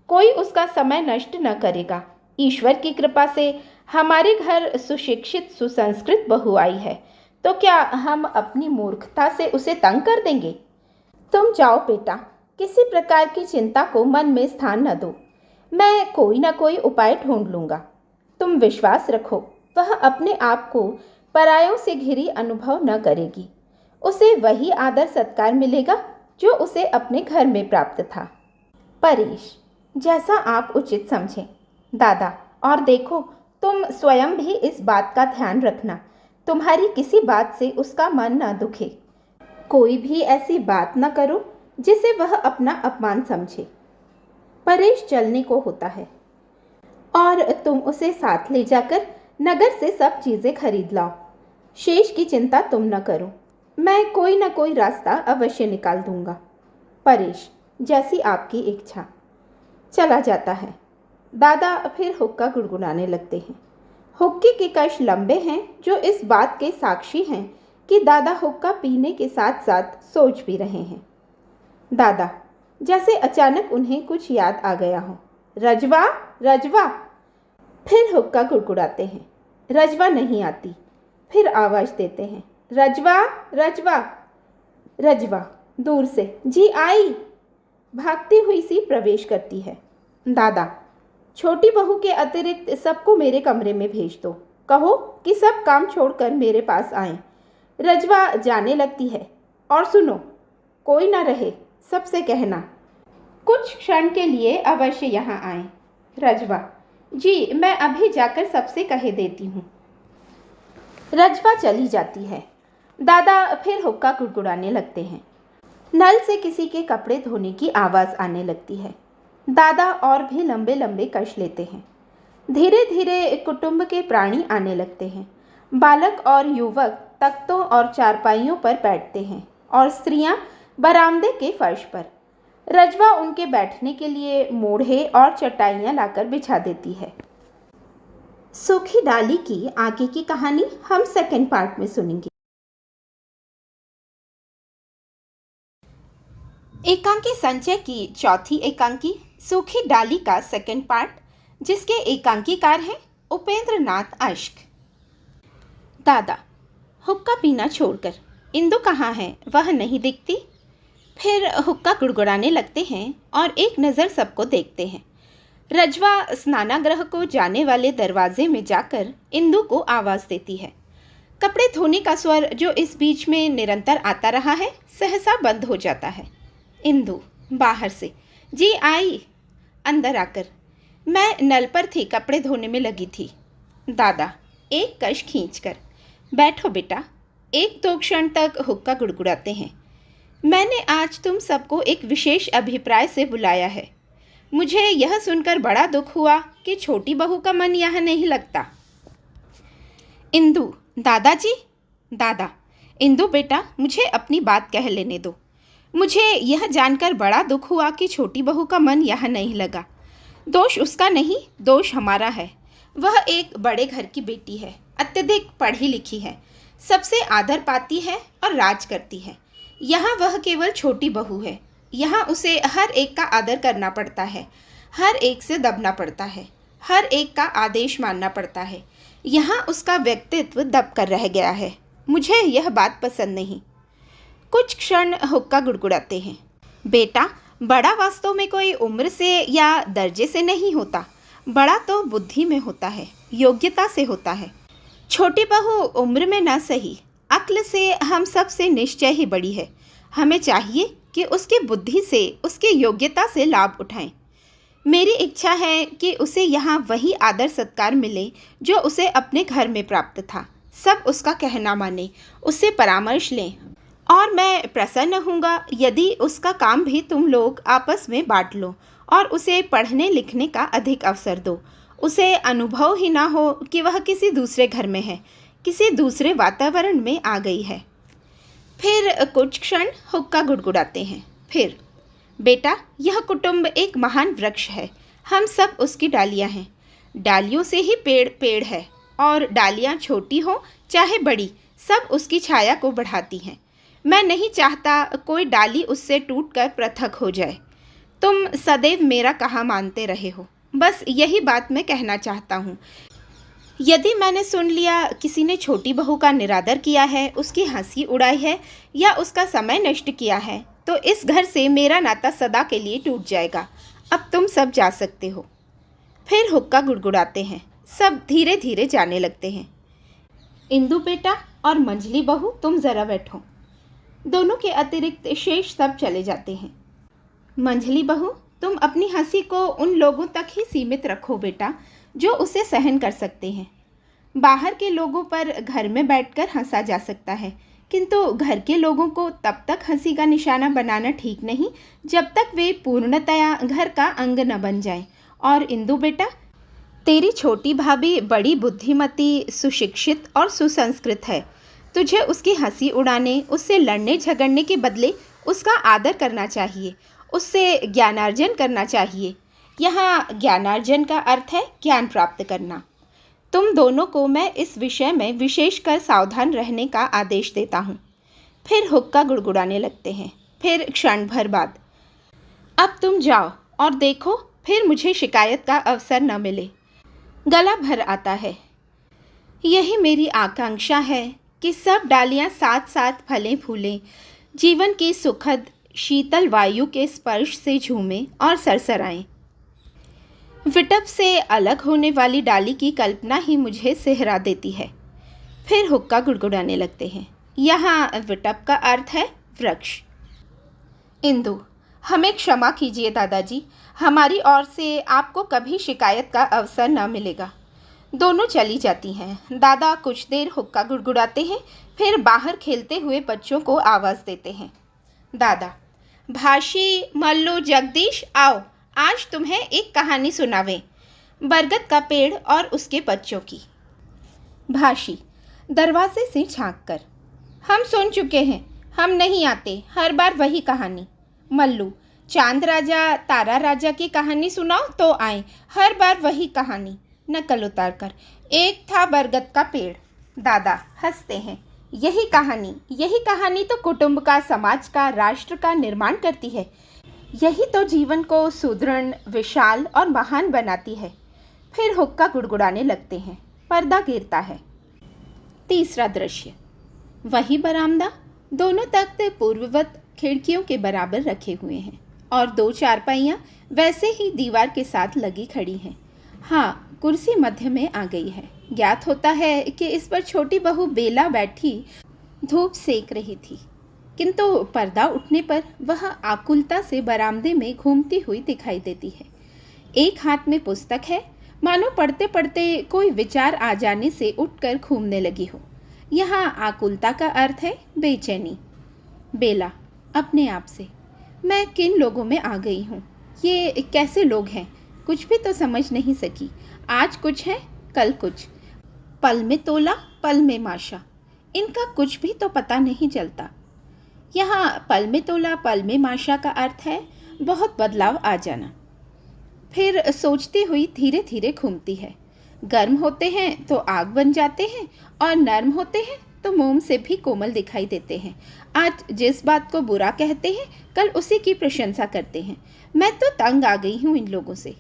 A: कोई उसका समय नष्ट न करेगा। ईश्वर की कृपा से हमारे घर सुशिक्षित सुसंस्कृत बहू आई है, तो क्या हम अपनी मूर्खता से उसे तंग कर देंगे? तुम जाओ बेटा, किसी प्रकार की चिंता को मन में स्थान न दो। मैं कोई ना कोई उपाय ढूंढ लूँगा। तुम विश्वास रखो, वह अपने आप को परायों से घिरी अनुभव न करेगी। उसे वही आदर सत्कार मिलेगा जो उसे अपने घर में प्राप्त था। परेश, जैसा आप उचित समझें। दादा, और देखो, तुम स्वयं भी इस बात का ध्यान रखना, तुम्हारी किसी बात से उसका मन न दुखे। कोई भी ऐसी बात न करो जिसे वह अपना अपमान समझे। परेश चलने को होता है और तुम उसे साथ ले जाकर नगर से सब चीज़ें खरीद लाओ। शेष की चिंता तुम न करो, मैं कोई न कोई रास्ता अवश्य निकाल दूंगा। परेश, जैसी आपकी इच्छा। चला जाता है। दादा फिर हुक्का गुड़गुड़ाने लगते हैं। हुक्के के कश लंबे हैं जो इस बात के साक्षी हैं कि दादा हुक्का पीने के साथ साथ सोच भी रहे हैं। दादा, जैसे अचानक उन्हें कुछ याद आ गया हो। रजवा, रजवा। फिर हुक्का गुड़गुड़ाते हैं। रजवा नहीं आती। फिर आवाज़ देते हैं, रजवा, रजवा। रजवा दूर से, जी आई, भागती हुई सी प्रवेश करती है। दादा, छोटी बहू के अतिरिक्त सबको मेरे कमरे में भेज दो। कहो कि सब काम छोड़कर मेरे पास आएं। रजवा जाने लगती है। और सुनो, कोई ना रहे, सबसे कहना कुछ क्षण के लिए अवश्य यहाँ आएं। रजवा, जी मैं अभी जाकर सबसे कह देती हूँ। रजवा चली जाती है। दादा फिर हुक्का गुड़गुड़ाने लगते हैं। नल से किसी के कपड़े धोने की आवाज़ आने लगती है। दादा और भी लंबे लंबे कश लेते हैं। धीरे धीरे कुटुंब के प्राणी आने लगते हैं। बालक और युवक तख्तों और चारपाइयों पर बैठते हैं और स्त्रियां बरामदे के फर्श पर। रजवा उनके बैठने के लिए मोढ़े और चटाइयाँ लाकर बिछा देती है। सूखी डाली की आगे की कहानी हम सेकंड पार्ट में सुनेंगे। एकांकी संचय की चौथी एकांकी सूखी डाली का सेकंड पार्ट, जिसके एकांकीकार हैं उपेंद्र नाथ अश्क। दादा, हुक्का पीना छोड़कर इंदु कहाँ है, वह नहीं दिखती। फिर हुक्का गुड़गुड़ाने लगते हैं और एक नज़र सबको देखते हैं। रजवा स्नानागृह को जाने वाले दरवाजे में जाकर इंदु को आवाज़ देती है। कपड़े धोने का स्वर जो इस बीच में निरंतर आता रहा है सहसा बंद हो जाता है। इंदु बाहर से, जी आई। अंदर आकर, मैं नल पर थी, कपड़े धोने में लगी थी। दादा एक कश खींचकर, बैठो बेटा। एक दो क्षण तक हुक्का गुड़गुड़ाते हैं। मैंने आज तुम सबको एक विशेष अभिप्राय से बुलाया है। मुझे यह सुनकर बड़ा दुख हुआ कि छोटी बहू का मन यहाँ नहीं लगता। इंदु, दादाजी। दादा, इंदु बेटा, मुझे अपनी बात कह लेने दो। मुझे यह जानकर बड़ा दुख हुआ कि छोटी बहू का मन यहाँ नहीं लगा। दोष उसका नहीं, दोष हमारा है। वह एक बड़े घर की बेटी है, अत्यधिक पढ़ी लिखी है, सबसे आदर पाती है और राज करती है। यहाँ वह केवल छोटी बहू है। यहाँ उसे हर एक का आदर करना पड़ता है, हर एक से दबना पड़ता है, हर एक का आदेश मानना पड़ता है। यहाँ उसका व्यक्तित्व दब कर रह गया है। मुझे यह बात पसंद नहीं। कुछ क्षण हुक्का गुड़गुड़ाते हैं। बेटा, बड़ा वास्तव में कोई उम्र से या दर्जे से नहीं होता। बड़ा तो बुद्धि में होता है, योग्यता से होता है। छोटी बहू उम्र में ना सही, अक्ल से हम सब से निश्चय ही बड़ी है। हमें चाहिए कि उसकी बुद्धि से, उसकी योग्यता से लाभ उठाएं। मेरी इच्छा है कि उसे यहाँ वही आदर सत्कार मिले जो उसे अपने घर में प्राप्त था। सब उसका कहना माने, उससे परामर्श लें, और मैं प्रसन्न होऊंगा यदि उसका काम भी तुम लोग आपस में बांट लो और उसे पढ़ने लिखने का अधिक अवसर दो। उसे अनुभव ही ना हो कि वह किसी दूसरे घर में है, किसी दूसरे वातावरण में आ गई है। फिर कुछ क्षण हुक्का गुड़गुड़ाते हैं। फिर, बेटा, यह कुटुंब एक महान वृक्ष है। हम सब उसकी डालियां हैं। डालियों से ही पेड़ पेड़ है, और डालियां छोटी हो चाहे बड़ी, सब उसकी छाया को बढ़ाती हैं। मैं नहीं चाहता कोई डाली उससे टूटकर पृथक हो जाए। तुम सदैव मेरा कहा मानते रहे हो, बस यही बात मैं कहना चाहता हूँ। यदि मैंने सुन लिया किसी ने छोटी बहू का निरादर किया है, उसकी हंसी उड़ाई है या उसका समय नष्ट किया है, तो इस घर से मेरा नाता सदा के लिए टूट जाएगा। अब तुम सब जा सकते हो। फिर हुक्का गुड़गुड़ाते हैं। सब धीरे धीरे जाने लगते हैं। इंदु बेटा और मंझली बहू, तुम ज़रा बैठो। दोनों के अतिरिक्त शेष सब चले जाते हैं। मंझली बहू, तुम अपनी हंसी को उन लोगों तक ही सीमित रखो बेटा जो उसे सहन कर सकते हैं। बाहर के लोगों पर घर में बैठकर हंसा जा सकता है, किंतु घर के लोगों को तब तक हंसी का निशाना बनाना ठीक नहीं जब तक वे पूर्णतया घर का अंग न बन जाएं। और इंदु बेटा, तेरी छोटी भाभी बड़ी बुद्धिमती, सुशिक्षित और सुसंस्कृत है। तुझे उसकी हंसी उड़ाने, उससे लड़ने झगड़ने के बदले उसका आदर करना चाहिए, उससे ज्ञानार्जन करना चाहिए। यहाँ ज्ञानार्जन का अर्थ है ज्ञान प्राप्त करना। तुम दोनों को मैं इस विषय में विशेषकर सावधान रहने का आदेश देता हूँ। फिर हुक्का गुड़गुड़ाने लगते हैं। फिर क्षण भर बाद, अब तुम जाओ और देखो फिर मुझे शिकायत का अवसर न मिले। गला भर आता है। यही मेरी आकांक्षा है कि सब डालियां साथ साथ फलें फूलें, जीवन की सुखद शीतल वायु के स्पर्श से झूमें और सरसराएं। विटप से अलग होने वाली डाली की कल्पना ही मुझे सिहरा देती है। फिर हुक्का गुड़गुड़ाने लगते हैं। यहाँ विटप का अर्थ है वृक्ष। इंदु, हमें क्षमा कीजिए दादाजी, हमारी ओर से आपको कभी शिकायत का अवसर न मिलेगा। दोनों चली जाती हैं। दादा कुछ देर हुक्का गुड़गुड़ाते हैं, फिर बाहर खेलते हुए बच्चों को आवाज़ देते हैं। दादा, भाशी, मल्लू, जगदीश, आओ, आज तुम्हें एक कहानी सुनावें, बरगद का पेड़ और उसके बच्चों की। भाशी दरवाजे से झांक कर, हम सुन चुके हैं, हम नहीं आते, हर बार वही कहानी। मल्लू, चांद राजा तारा राजा की कहानी सुनाओ तो आए, हर बार वही कहानी। नकल उतार कर, एक था बरगद का पेड़। दादा हंसते हैं, यही कहानी तो कुटुंब का, समाज का, राष्ट्र का निर्माण करती है। यही तो जीवन को सुदृढ़, विशाल और महान बनाती है। फिर हुक्का गुड़गुड़ाने लगते हैं। पर्दा गिरता है। तीसरा दृश्य, वही बरामदा, दोनों तख्त पूर्ववत खिड़कियों के बराबर रखे हुए हैं और दो चारपाइयाँ वैसे ही दीवार के साथ लगी खड़ी हैं। हाँ, कुर्सी मध्य में आ गई है। ज्ञात होता है कि इस पर छोटी बहू बेला बैठी धूप सेक रही थी, किंतु पर्दा उठने पर वह आकुलता से बरामदे में घूमती हुई दिखाई देती है। एक हाथ में पुस्तक है, मानो पढ़ते पढ़ते कोई विचार आ जाने से उठकर घूमने लगी हो। यहाँ आकुलता का अर्थ है बेचैनी। बेला अपने आप से, मैं किन लोगों में आ गई हूँ? ये कैसे लोग हैं? कुछ भी तो समझ नहीं सकी। आज कुछ है, कल कुछ। पल में तोला, पल में माशा, इनका कुछ भी तो पता नहीं चलता। यहाँ पल में तोला, पल में माशा का अर्थ है बहुत बदलाव आ जाना। फिर सोचती हुई धीरे धीरे घूमती है। गर्म होते हैं तो आग बन जाते हैं और नर्म होते हैं तो मोम से भी कोमल दिखाई देते हैं। आज जिस बात को बुरा कहते हैं, कल उसी की प्रशंसा करते हैं। मैं तो तंग आ गई हूँ इन लोगों से।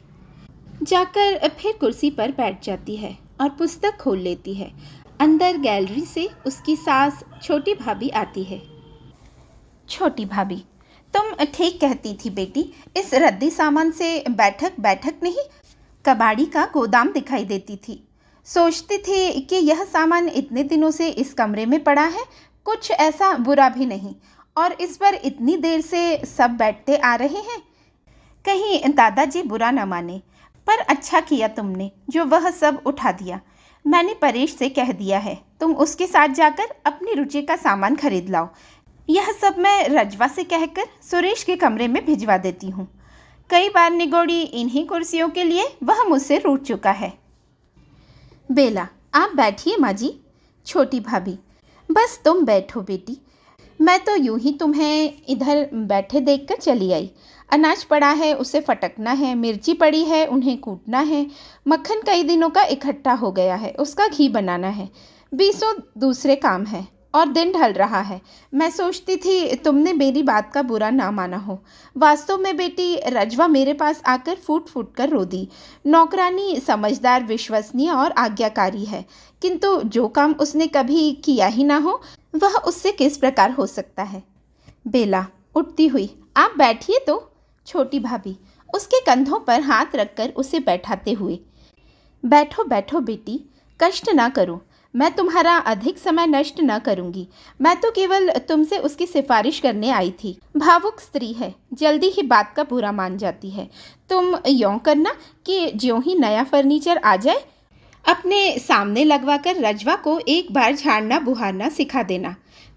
A: जाकर फिर कुर्सी पर बैठ जाती है और पुस्तक खोल लेती है। अंदर गैलरी से उसकी सास छोटी भाभी आती है। छोटी भाभी, तुम ठीक कहती थी बेटी, इस रद्दी सामान से बैठक नहीं, कबाड़ी का गोदाम दिखाई देती थी। सोचती थी कि यह सामान इतने दिनों से इस कमरे में पड़ा है, कुछ ऐसा बुरा भी नहीं, और इस पर इतनी देर से सब बैठते आ रहे हैं। कहीं दादाजी बुरा न माने, पर अच्छा किया तुमने जो वह सब उठा दिया। मैंने परेश से कह दिया है, तुम उसके साथ जाकर अपनी रुचि का सामान खरीद लाओ। यह सब मैं रजवा से कहकर सुरेश के कमरे में भिजवा देती हूँ। कई बार निगोड़ी इन्हीं कुर्सियों के लिए वह मुझसे रूठ चुका है। बेला, आप बैठिए माँ जी। छोटी भाभी, बस तुम बैठो बेटी, मैं तो यूं ही तुम्हें इधर बैठे देखकर चली आई। अनाज पड़ा है, उसे फटकना है, मिर्ची पड़ी है, उन्हें कूटना है, मक्खन कई दिनों का इकट्ठा हो गया है, उसका घी बनाना है, 20 दूसरे काम हैं और दिन ढल रहा है। मैं सोचती थी तुमने मेरी बात का बुरा ना माना हो। वास्तव में बेटी, रजवा मेरे पास आकर फूट फूट कर रो दी। नौकरानी समझदार, विश्वसनीय और आज्ञाकारी है, किंतु जो काम उसने कभी किया ही ना हो वह उससे किस प्रकार हो सकता है। बेला उठती हुई, आप बैठिए तो। छोटी भाभी उसके कंधों पर हाथ रखकर उसे बैठाते हुए, बैठो बैठो बेटी, कष्ट ना करो, मैं तुम्हारा अधिक समय नष्ट न करूंगी। मैं तो केवल तुमसे उसकी सिफारिश करने आई थी। भावुक स्त्री है, जल्दी ही बात का बुरा मान जाती है। तुम यों करना कि ज्यों ही नया फर्नीचर आ जाए, अपने सामने लगवाकर रजवा को एक बार झाड़ना बुहारना सिखा देना,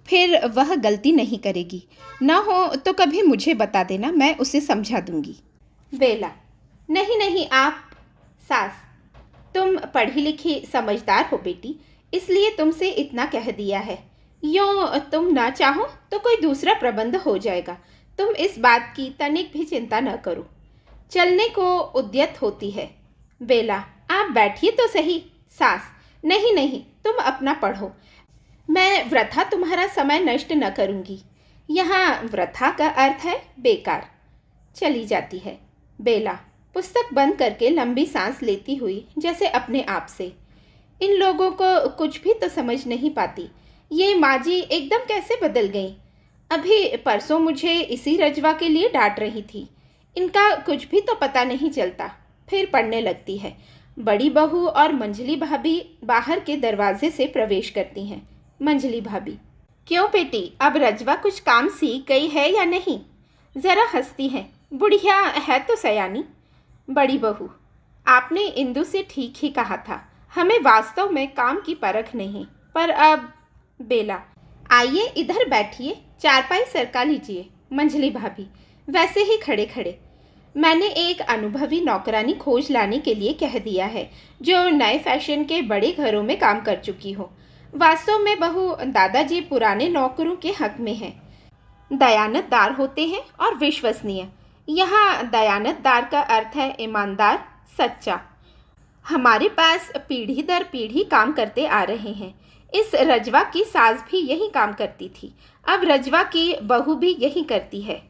A: फिर वह गलती नहीं करेगी। न हो तो कभी मुझे बता देना, मैं उसे समझा दूंगी। बेला, नहीं नहीं, आप। सास, तुम पढ़ी लिखी समझदार हो बेटी, इसलिए तुमसे इतना कह दिया है। यूँ तुम ना चाहो तो कोई दूसरा प्रबंध हो जाएगा। तुम इस बात की तनिक भी चिंता न करो। चलने को उद्यत होती है। बेला, आप बैठिए तो सही। सास, नहीं नहीं, तुम अपना पढ़ो, मैं वृथा तुम्हारा समय नष्ट न करूंगी। यहाँ वृथा का अर्थ है बेकार। चली जाती है। बेला पुस्तक बंद करके लंबी सांस लेती हुई जैसे अपने आप से, इन लोगों को कुछ भी तो समझ नहीं पाती। ये माँ जी एकदम कैसे बदल गई। अभी परसों मुझे इसी रजवा के लिए डांट रही थी। इनका कुछ भी तो पता नहीं चलता। फिर पढ़ने लगती है। बड़ी बहू और मंजली भाभी बाहर के दरवाजे से प्रवेश करती हैं। मंजली भाभी, क्यों बेटी, अब रजवा कुछ काम सीख गई है या नहीं? ज़रा हंसती है। बुढ़िया है तो सयानी। बड़ी बहू, आपने इंदु से ठीक ही कहा था, हमें वास्तव में काम की परख नहीं, पर अब। बेला, आइए इधर बैठिए, चारपाई सरका लीजिए। मंजली भाभी वैसे ही खड़े खड़े, मैंने एक अनुभवी नौकरानी खोज लाने के लिए कह दिया है, जो नए फैशन के बड़े घरों में काम कर चुकी हो। वास्तव में बहू, दादाजी पुराने नौकरों के हक में हैं। दयानतदार होते हैं और विश्वसनीय। यहाँ दयानतदार का अर्थ है ईमानदार, सच्चा। हमारे पास पीढ़ी दर पीढ़ी काम करते आ रहे हैं। इस रजवा की सास भी यही काम करती थी, अब रजवा की बहू भी यही करती है।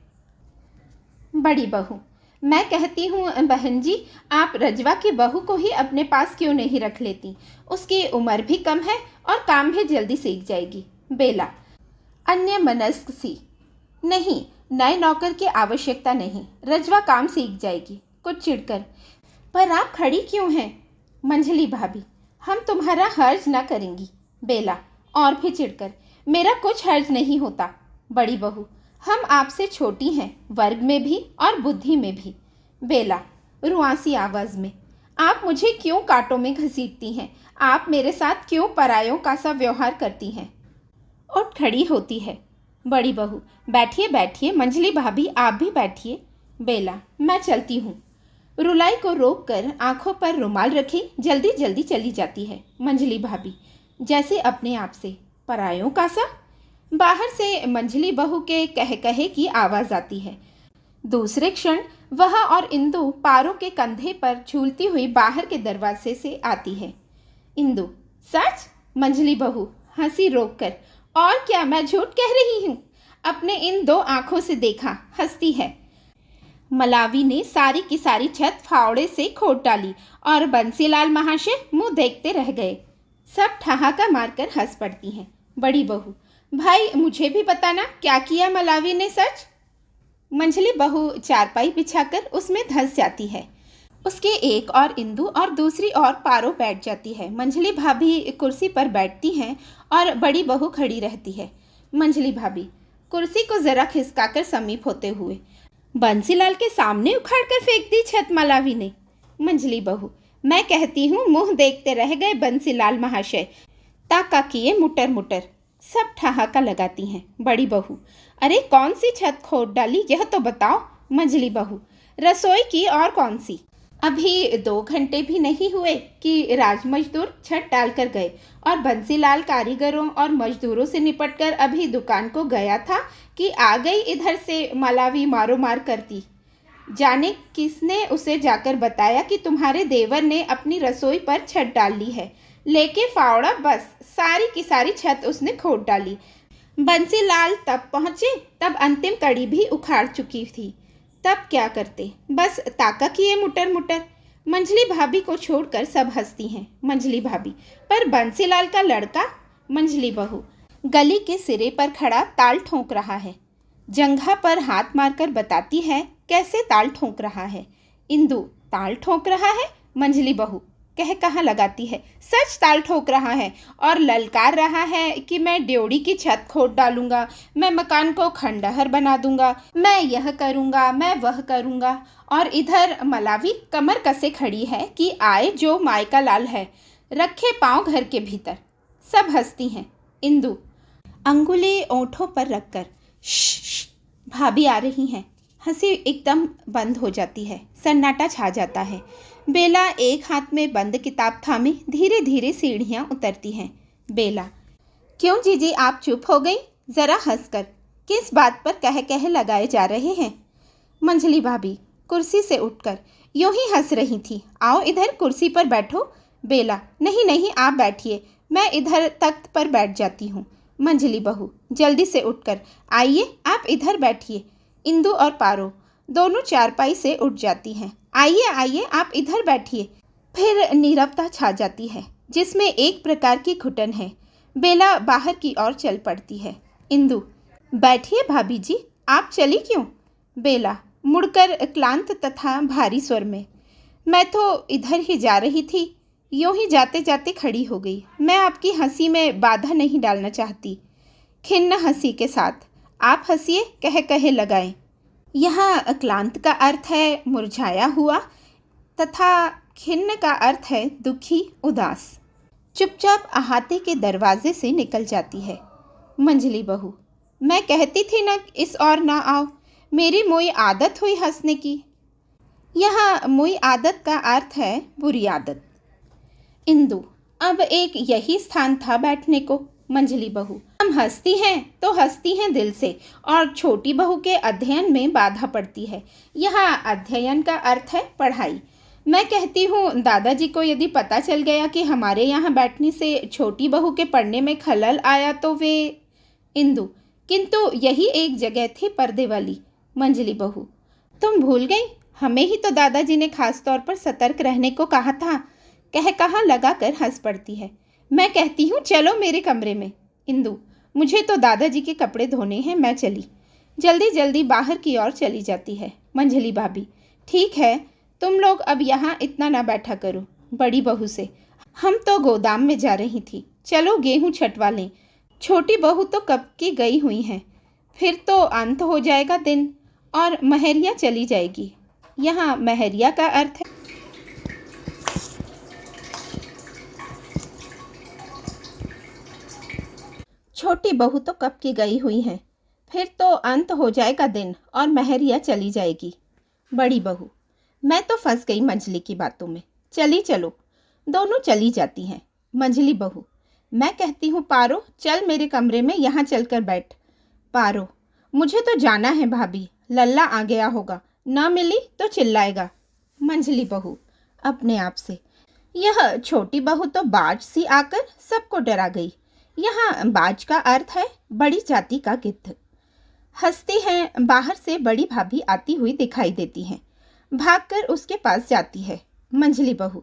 A: बड़ी बहू, मैं कहती हूँ बहन जी, आप रजवा की बहू को ही अपने पास क्यों नहीं रख लेती? उसकी उम्र भी कम है और काम भी जल्दी सीख जाएगी। बेला अन्य मनस्क सी, नहीं, नए नौकर की आवश्यकता नहीं, रजवा काम सीख जाएगी। कुछ चिढ़कर, पर आप खड़ी क्यों हैं? मंजली भाभी, हम तुम्हारा हर्ज न करेंगी। बेला और भी चिढ़कर, मेरा कुछ हर्ज नहीं होता। बड़ी बहू, हम आपसे छोटी हैं, वर्ग में भी और बुद्धि में भी। बेला रुआसी आवाज़ में, आप मुझे क्यों कांटों में घसीटती हैं? आप मेरे साथ क्यों परायों का सा व्यवहार करती हैं? उठ खड़ी होती है। बड़ी बहू, बैठिए बैठिए। मंजली भाभी, आप भी बैठिए। बेला, मैं चलती हूँ। रुलाई को रोक कर आंखों पर रुमाल रखे जल्दी जल्दी चली जाती है। मंजली भाभी जैसे अपने आप से, परायों का सा? बाहर से मंजली बहू के कह कहे की आवाज़ आती है। दूसरे क्षण वह और इंदु पारों के कंधे पर झूलती हुई बाहर के दरवाजे से आती है। इंदु, सच? मंजली बहू हंसी रोककर, और क्या मैं झूठ कह रही हूँ? अपने इन दो आंखों से देखा, हंसती है। मलावी ने सारी की सारी छत फावड़े से खोद डाली और बंसीलाल महाशय मुंह देखते रह गए। सब ठहाका मारकर हंस पड़ती हैं। बड़ी बहू, भाई मुझे भी बताना, क्या किया मलावी ने सच? मंजली बहू चारपाई बिछाकर उसमें धंस जाती है। उसके एक और इंदु और दूसरी और पारो बैठ जाती है। मंजली भाभी कुर्सी पर बैठती हैं और बड़ी बहू खड़ी रहती है। मंजली भाभी कुर्सी को जरा खिसकाकर समीप होते हुए, बंसीलाल के सामने उखाड़ कर फेंक दी छत मलावी ने। मंजली बहू, मैं कहती हूँ मुंह देखते रह गए बंसीलाल महाशय, ताका किए मुटर मुटर। सब ठहाका लगाती हैं। बड़ी बहू, अरे कौन सी छत खोद डाली यह तो बताओ। मंजली बहू, रसोई की और कौन सी? अभी 2 घंटे भी नहीं हुए कि राजमजदूर छत डालकर गए और बंसीलाल कारीगरों और मजदूरों से निपटकर अभी दुकान को गया था कि आ गई इधर से मलावी मारो मार करती। जाने किसने उसे जाकर बताया कि तुम्हारे देवर ने अपनी रसोई पर छत डाल ली है। लेके फावड़ा, बस सारी की सारी छत उसने खोद डाली। बंसीलाल तब पहुँचे तब अंतिम कड़ी भी उखाड़ चुकी थी। तब क्या करते? बस ताका किए मुटर मुटर। मंजली भाभी को छोड़कर सब हंसती हैं। मंजली भाभी, पर बंसीलाल का लड़का? मंजली बहू, गली के सिरे पर खड़ा ताल ठोंक रहा है। जंघा पर हाथ मारकर बताती है कैसे ताल ठोंक रहा है। इंदु, ताल ठोंक रहा है? मंजली बहू कह कहाँ लगाती है, सच ताल ठोक रहा है और ललकार रहा है कि मैं ड्योढ़ी की छत खोद डालूंगा, मैं मकान को खंडहर बना दूंगा, मैं यह करूंगा, मैं वह करूंगा। और इधर मलावी कमर कसे खड़ी है कि आए जो मायका लाल है, रखे पाँव घर के भीतर। सब हंसती हैं। इंदु अंगुली ओंठों पर रखकर, श्श, भाभी आ रही हैं। हंसी एकदम बंद हो जाती है, सन्नाटा छा जाता है। बेला एक हाथ में बंद किताब थामे धीरे धीरे सीढ़ियां उतरती हैं। बेला, क्यों जीजी आप चुप हो गई? जरा हंसकर। किस बात पर कह कह लगाए जा रहे हैं? मंझली भाभी कुर्सी से उठकर यूं ही हंस रही थी। आओ इधर कुर्सी पर बैठो। बेला, नहीं नहीं आप बैठिए, मैं इधर तख्त पर बैठ जाती हूँ। मंझली बहू जल्दी से उठकर, आइए आप इधर बैठिए। इंदु और पारो दोनों चारपाई से उठ जाती हैं। आइए आइए आप इधर बैठिए। फिर नीरवता छा जाती है जिसमें एक प्रकार की घुटन है। बेला बाहर की ओर चल पड़ती है। इंदु, बैठिए भाभी जी, आप चली क्यों? बेला मुड़कर क्लांत तथा भारी स्वर में, मैं तो इधर ही जा रही थी, यूं ही जाते जाते खड़ी हो गई। मैं आपकी हंसी में बाधा नहीं डालना चाहती। खिन्न हंसी के साथ आप हंसिए कह कहे लगाएं। यहाँ क्लांत का अर्थ है मुरझाया हुआ तथा खिन्न का अर्थ है दुखी उदास। चुपचाप अहाते के दरवाजे से निकल जाती है। मंझली बहू, मैं कहती थी ना इस और ना आओ, मेरी मोई आदत हुई हंसने की। यहाँ मोई आदत का अर्थ है बुरी आदत। इंदु, अब एक यही स्थान था बैठने को। मंझली बहू, हम हंसती हैं तो हंसती हैं दिल से, और छोटी बहू के अध्ययन में बाधा पड़ती है। यहाँ अध्ययन का अर्थ है पढ़ाई। मैं कहती हूँ दादाजी को यदि पता चल गया कि हमारे यहाँ बैठने से छोटी बहू के पढ़ने में खलल आया तो वे। इंदु, किंतु यही एक जगह थी पर्दे वाली। मंझली बहू, तुम भूल गई, हमें ही तो दादाजी ने खास तौर पर सतर्क रहने को कहा था। कह कहा लगाकर हंस पड़ती है। मैं कहती हूँ चलो मेरे कमरे में। इंदु, मुझे तो दादाजी के कपड़े धोने हैं, मैं चली। जल्दी जल्दी बाहर की ओर चली जाती है। मंझली भाभी, ठीक है, तुम लोग अब यहाँ इतना ना बैठा करो। बड़ी बहू से, हम तो गोदाम में जा रही थी, चलो गेहूँ छटवा लें। छोटी बहू तो कब की गई हुई हैं, फिर तो अंत हो जाएगा दिन और महरिया चली जाएगी। यहाँ महरिया का अर्थ है छोटी बहू तो कब की गई हुई हैं, फिर तो अंत हो जाएगा दिन और महरिया चली जाएगी। बड़ी बहू, मैं तो फंस गई मंझली की बातों में, चली चलो। दोनों चली जाती हैं। मंझली बहू, मैं कहती हूँ पारो चल मेरे कमरे में, यहाँ चलकर बैठ। पारो, मुझे तो जाना है भाभी, लल्ला आ गया होगा, ना मिली तो चिल्लाएगा। मंझली बहू अपने आप से, यह छोटी बहू तो बाज सी आकर सबको डरा गई। यहाँ बाज का अर्थ है बड़ी जाति का गिद्ध। हंसती हैं। बाहर से बड़ी भाभी आती हुई दिखाई देती हैं। भागकर उसके पास जाती है। मंझली बहू,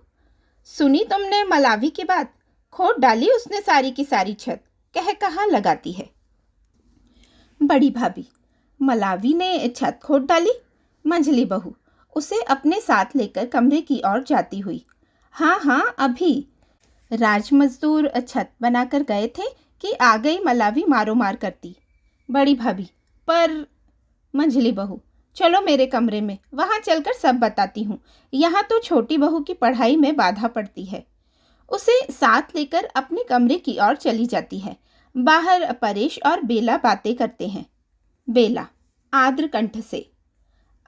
A: सुनी तुमने मलावी की बात? खोद डाली उसने सारी की सारी छत, कह कहा लगाती है। बड़ी भाभी, मलावी ने छत खोद डाली? मंझली बहू उसे अपने साथ लेकर कमरे की ओर जाती हुई, हाँ हाँ अभी राज मजदूर छत बनाकर गए थे कि आ गई मलावी मारो मार करती। बड़ी भाभी, पर। मंझली बहू, चलो मेरे कमरे में, वहाँ चलकर सब बताती हूँ। यहाँ तो छोटी बहू की पढ़ाई में बाधा पड़ती है। उसे साथ लेकर अपने कमरे की ओर चली जाती है। बाहर परेश और बेला बातें करते हैं। बेला आर्द्र कंठ से,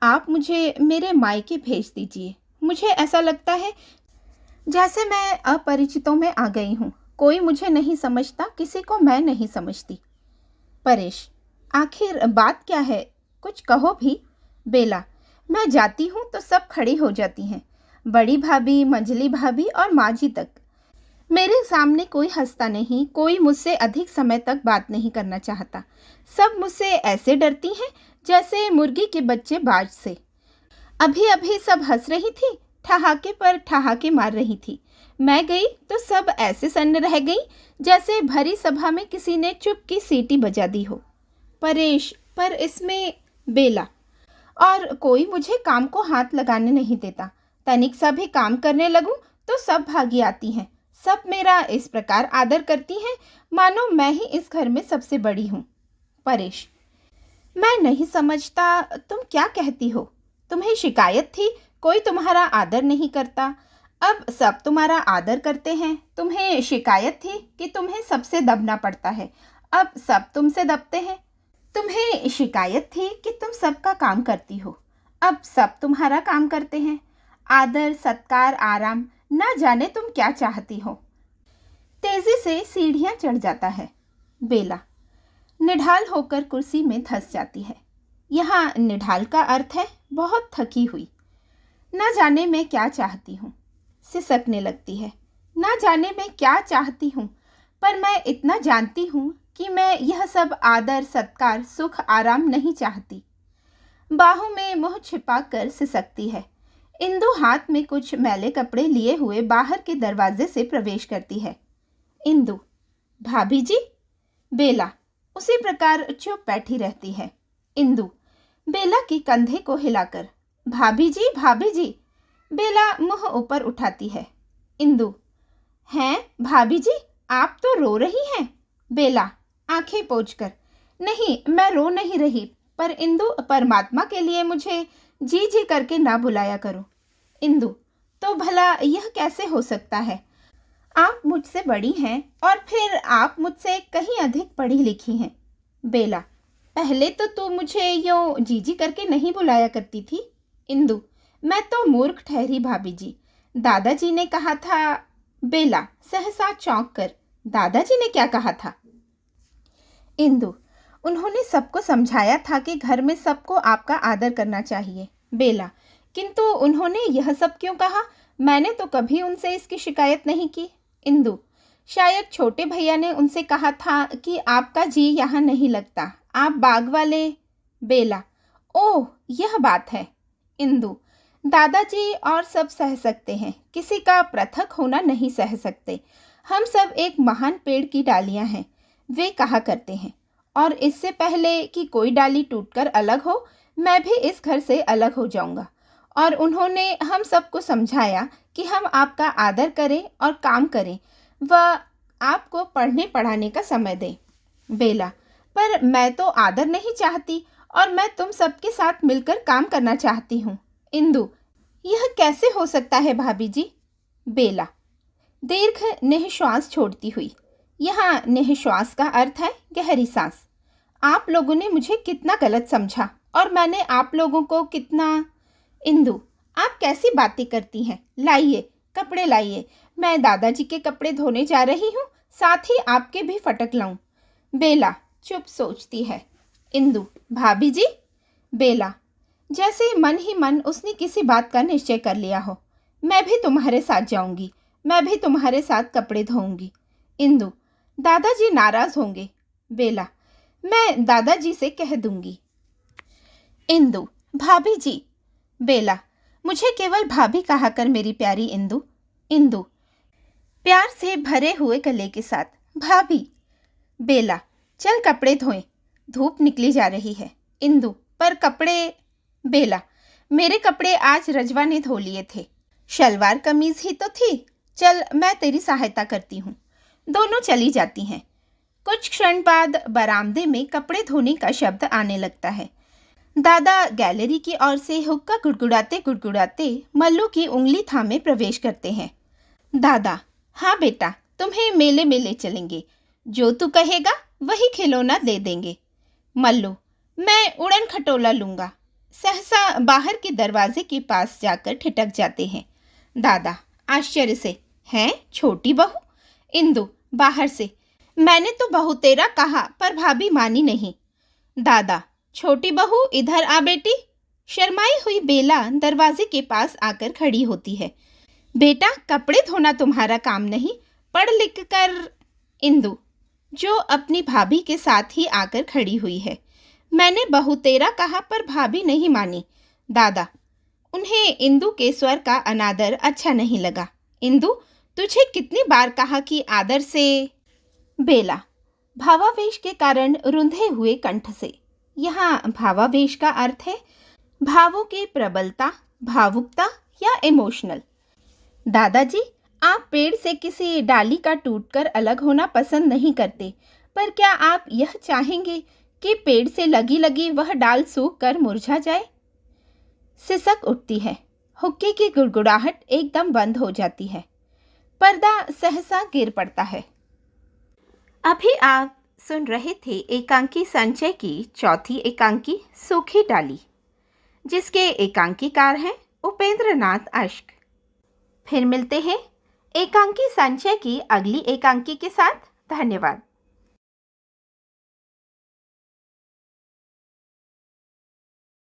A: आप मुझे मेरे मायके भेज दीजिए। मुझे ऐसा लगता है जैसे मैं अपरिचितों में आ गई हूँ। कोई मुझे नहीं समझता, किसी को मैं नहीं समझती। परेश, आखिर बात क्या है, कुछ कहो भी। बेला, मैं जाती हूँ तो सब खड़ी हो जाती हैं, बड़ी भाभी, मंझली भाभी और माँ जी तक। मेरे सामने कोई हंसता नहीं, कोई मुझसे अधिक समय तक बात नहीं करना चाहता। सब मुझसे ऐसे डरती हैं जैसे मुर्गी के बच्चे बाज से। अभी अभी सब हंस रही थी, ठहाके पर ठहाके मार रही थी। मैं गई तो सब ऐसे सन्न रह गई जैसे भरी सभा में किसी ने चुप की सीटी बजा दी हो। परेश, पर इसमें। बेला, और कोई मुझे काम को हाथ लगाने नहीं देता। तनिक सा भी काम करने लगूं तो सब भागी आती हैं। सब मेरा इस प्रकार आदर करती हैं मानो मैं ही इस घर में सबसे बड़ी हूँ। परेश, मैं नहीं समझता तुम क्या कहती हो। तुम्हें शिकायत थी कोई तुम्हारा आदर नहीं करता, अब सब तुम्हारा आदर करते हैं। तुम्हें शिकायत थी कि तुम्हें सबसे दबना पड़ता है, अब सब तुमसे दबते हैं। तुम्हें शिकायत थी कि तुम सबका काम करती हो, अब सब तुम्हारा काम करते हैं। आदर, सत्कार, आराम, ना जाने तुम क्या चाहती हो। तेजी से सीढ़ियां चढ़ जाता है। बेला निढाल होकर कुर्सी में धंस जाती है। यहाँ निढाल का अर्थ है बहुत थकी हुई। ना जाने मैं क्या चाहती हूँ, सिसकने लगती है। ना जाने मैं क्या चाहती हूँ, पर मैं इतना जानती हूँ कि मैं यह सब आदर, सत्कार, सुख, आराम नहीं चाहती। बाहों में मुंह छिपा कर सिसकती है। इंदु हाथ में कुछ मैले कपड़े लिए हुए बाहर के दरवाजे से प्रवेश करती है। इंदु, भाभी जी। बेला उसी प्रकार चुप बैठी रहती है। इंदु बेला के कंधे को हिलाकर, भाभी जी, भाभी जी। बेला मुंह ऊपर उठाती है। इंदु, हैं भाभी जी, आप तो रो रही हैं। बेला आंखें पोंछकर, नहीं, मैं रो नहीं रही, पर इंदु, परमात्मा के लिए मुझे जी जी करके ना बुलाया करो। इंदु, तो भला यह कैसे हो सकता है? आप मुझसे बड़ी हैं और फिर आप मुझसे कहीं अधिक पढ़ी लिखी हैं। बेला, पहले तो तू मुझे यूं जीजी करके नहीं बुलाया करती थी। इंदु, मैं तो मूर्ख ठहरी भाभी जी, दादाजी ने कहा था। बेला सहसा चौंक कर, दादाजी ने क्या कहा था? इंदु, उन्होंने सबको समझाया था कि घर में सबको आपका आदर करना चाहिए। बेला, किंतु उन्होंने यह सब क्यों कहा? मैंने तो कभी उनसे इसकी शिकायत नहीं की। इंदु, शायद छोटे भैया ने उनसे कहा था कि आपका जी यहाँ नहीं लगता, आप बाग वाले। बेला, ओह, यह बात है। इंदु, दादाजी और सब सह सकते हैं, किसी का पृथक होना नहीं सह सकते। हम सब एक महान पेड़ की डालियां हैं, वे कहा करते हैं, और इससे पहले कि कोई डाली टूटकर अलग हो, मैं भी इस घर से अलग हो जाऊंगा। और उन्होंने हम सबको समझाया कि हम आपका आदर करें और काम करें व आपको पढ़ने पढ़ाने का समय दें। बेला, पर मैं तो आदर नहीं चाहती और मैं तुम सबके साथ मिलकर काम करना चाहती हूँ। इंदु, यह कैसे हो सकता है भाभी जी? बेला दीर्घ निःश्वास छोड़ती हुई, यहाँ निःश्वास का अर्थ है गहरी सांस। आप लोगों ने मुझे कितना गलत समझा और मैंने आप लोगों को कितना। इंदु, आप कैसी बातें करती हैं? लाइए कपड़े लाइए, मैं दादाजी के कपड़े धोने जा रही हूँ, साथ ही आपके भी फटक लाऊं। बेला चुप सोचती है। इंदु, भाभी जी। बेला जैसे मन ही मन उसने किसी बात का निश्चय कर लिया हो, मैं भी तुम्हारे साथ जाऊंगी, मैं भी तुम्हारे साथ कपड़े धोऊंगी। इंदु, दादाजी नाराज होंगे। बेला, मैं दादाजी से कह दूंगी। इंदु, भाभी जी। बेला, मुझे केवल भाभी कहा कर मेरी प्यारी इंदु। इंदु प्यार से भरे हुए गले के साथ, भाभी। बेला, चल कपड़े धोएं, धूप निकली जा रही है। इंदु, पर कपड़े। बेला, मेरे कपड़े आज रजवा ने धो लिए थे, शलवार कमीज ही तो थी, चल मैं तेरी सहायता करती हूँ। दोनों चली जाती हैं। कुछ क्षण बाद बरामदे में कपड़े धोने का शब्द आने लगता है। दादा गैलरी की ओर से हुक्का गुड़गुड़ाते गुड़गुड़ाते मल्लू की उंगली थामे प्रवेश करते हैं। दादा, हाँ बेटा, तुम्हें मेले में ले चलेंगे, जो तू कहेगा वही खिलौना दे देंगे। मल्लू, मैं उड़न खटोला लूँगा। सहसा बाहर के दरवाजे के पास जाकर ठिठक जाते हैं। दादा आश्चर्य से, हैं छोटी बहू? इंदु बाहर से, मैंने तो बहू तेरा कहा पर भाभी मानी नहीं। दादा, छोटी बहू इधर आ बेटी। शर्माई हुई बेला दरवाजे के पास आकर खड़ी होती है। बेटा, कपड़े धोना तुम्हारा काम नहीं, पढ़ लिख कर। इंदु जो अपनी भाभी के साथ ही आकर खड़ी हुई है, मैंने बहू तेरा कहा पर भाभी नहीं मानी। दादा, उन्हें इंदु के स्वर का अनादर अच्छा नहीं लगा। इंदु, तुझे कितनी बार कहा कि आदर से। बेला भावावेश के कारण रुंधे हुए कंठ से, यहाँ भावावेश का अर्थ है भावों की प्रबलता, भावुकता या इमोशनल। दादाजी, आप पेड़ से किसी डाली का टूटकर अलग होना पसंद नहीं करते, पर क्या आप यह चाहेंगे कि पेड़ से लगी लगी वह डाल सूख कर मुरझा जाए? सिसक उठती है। हुक्के की गुड़गुड़ाहट एकदम बंद हो जाती है। पर्दा सहसा गिर पड़ता है। अभी आप सुन रहे थे एकांकी संचय की चौथी एकांकी सूखी डाली, जिसके एकांकीकार हैं उपेंद्र नाथ अश्क। फिर मिलते हैं एकांकी संचय की अगली एकांकी के साथ। धन्यवाद।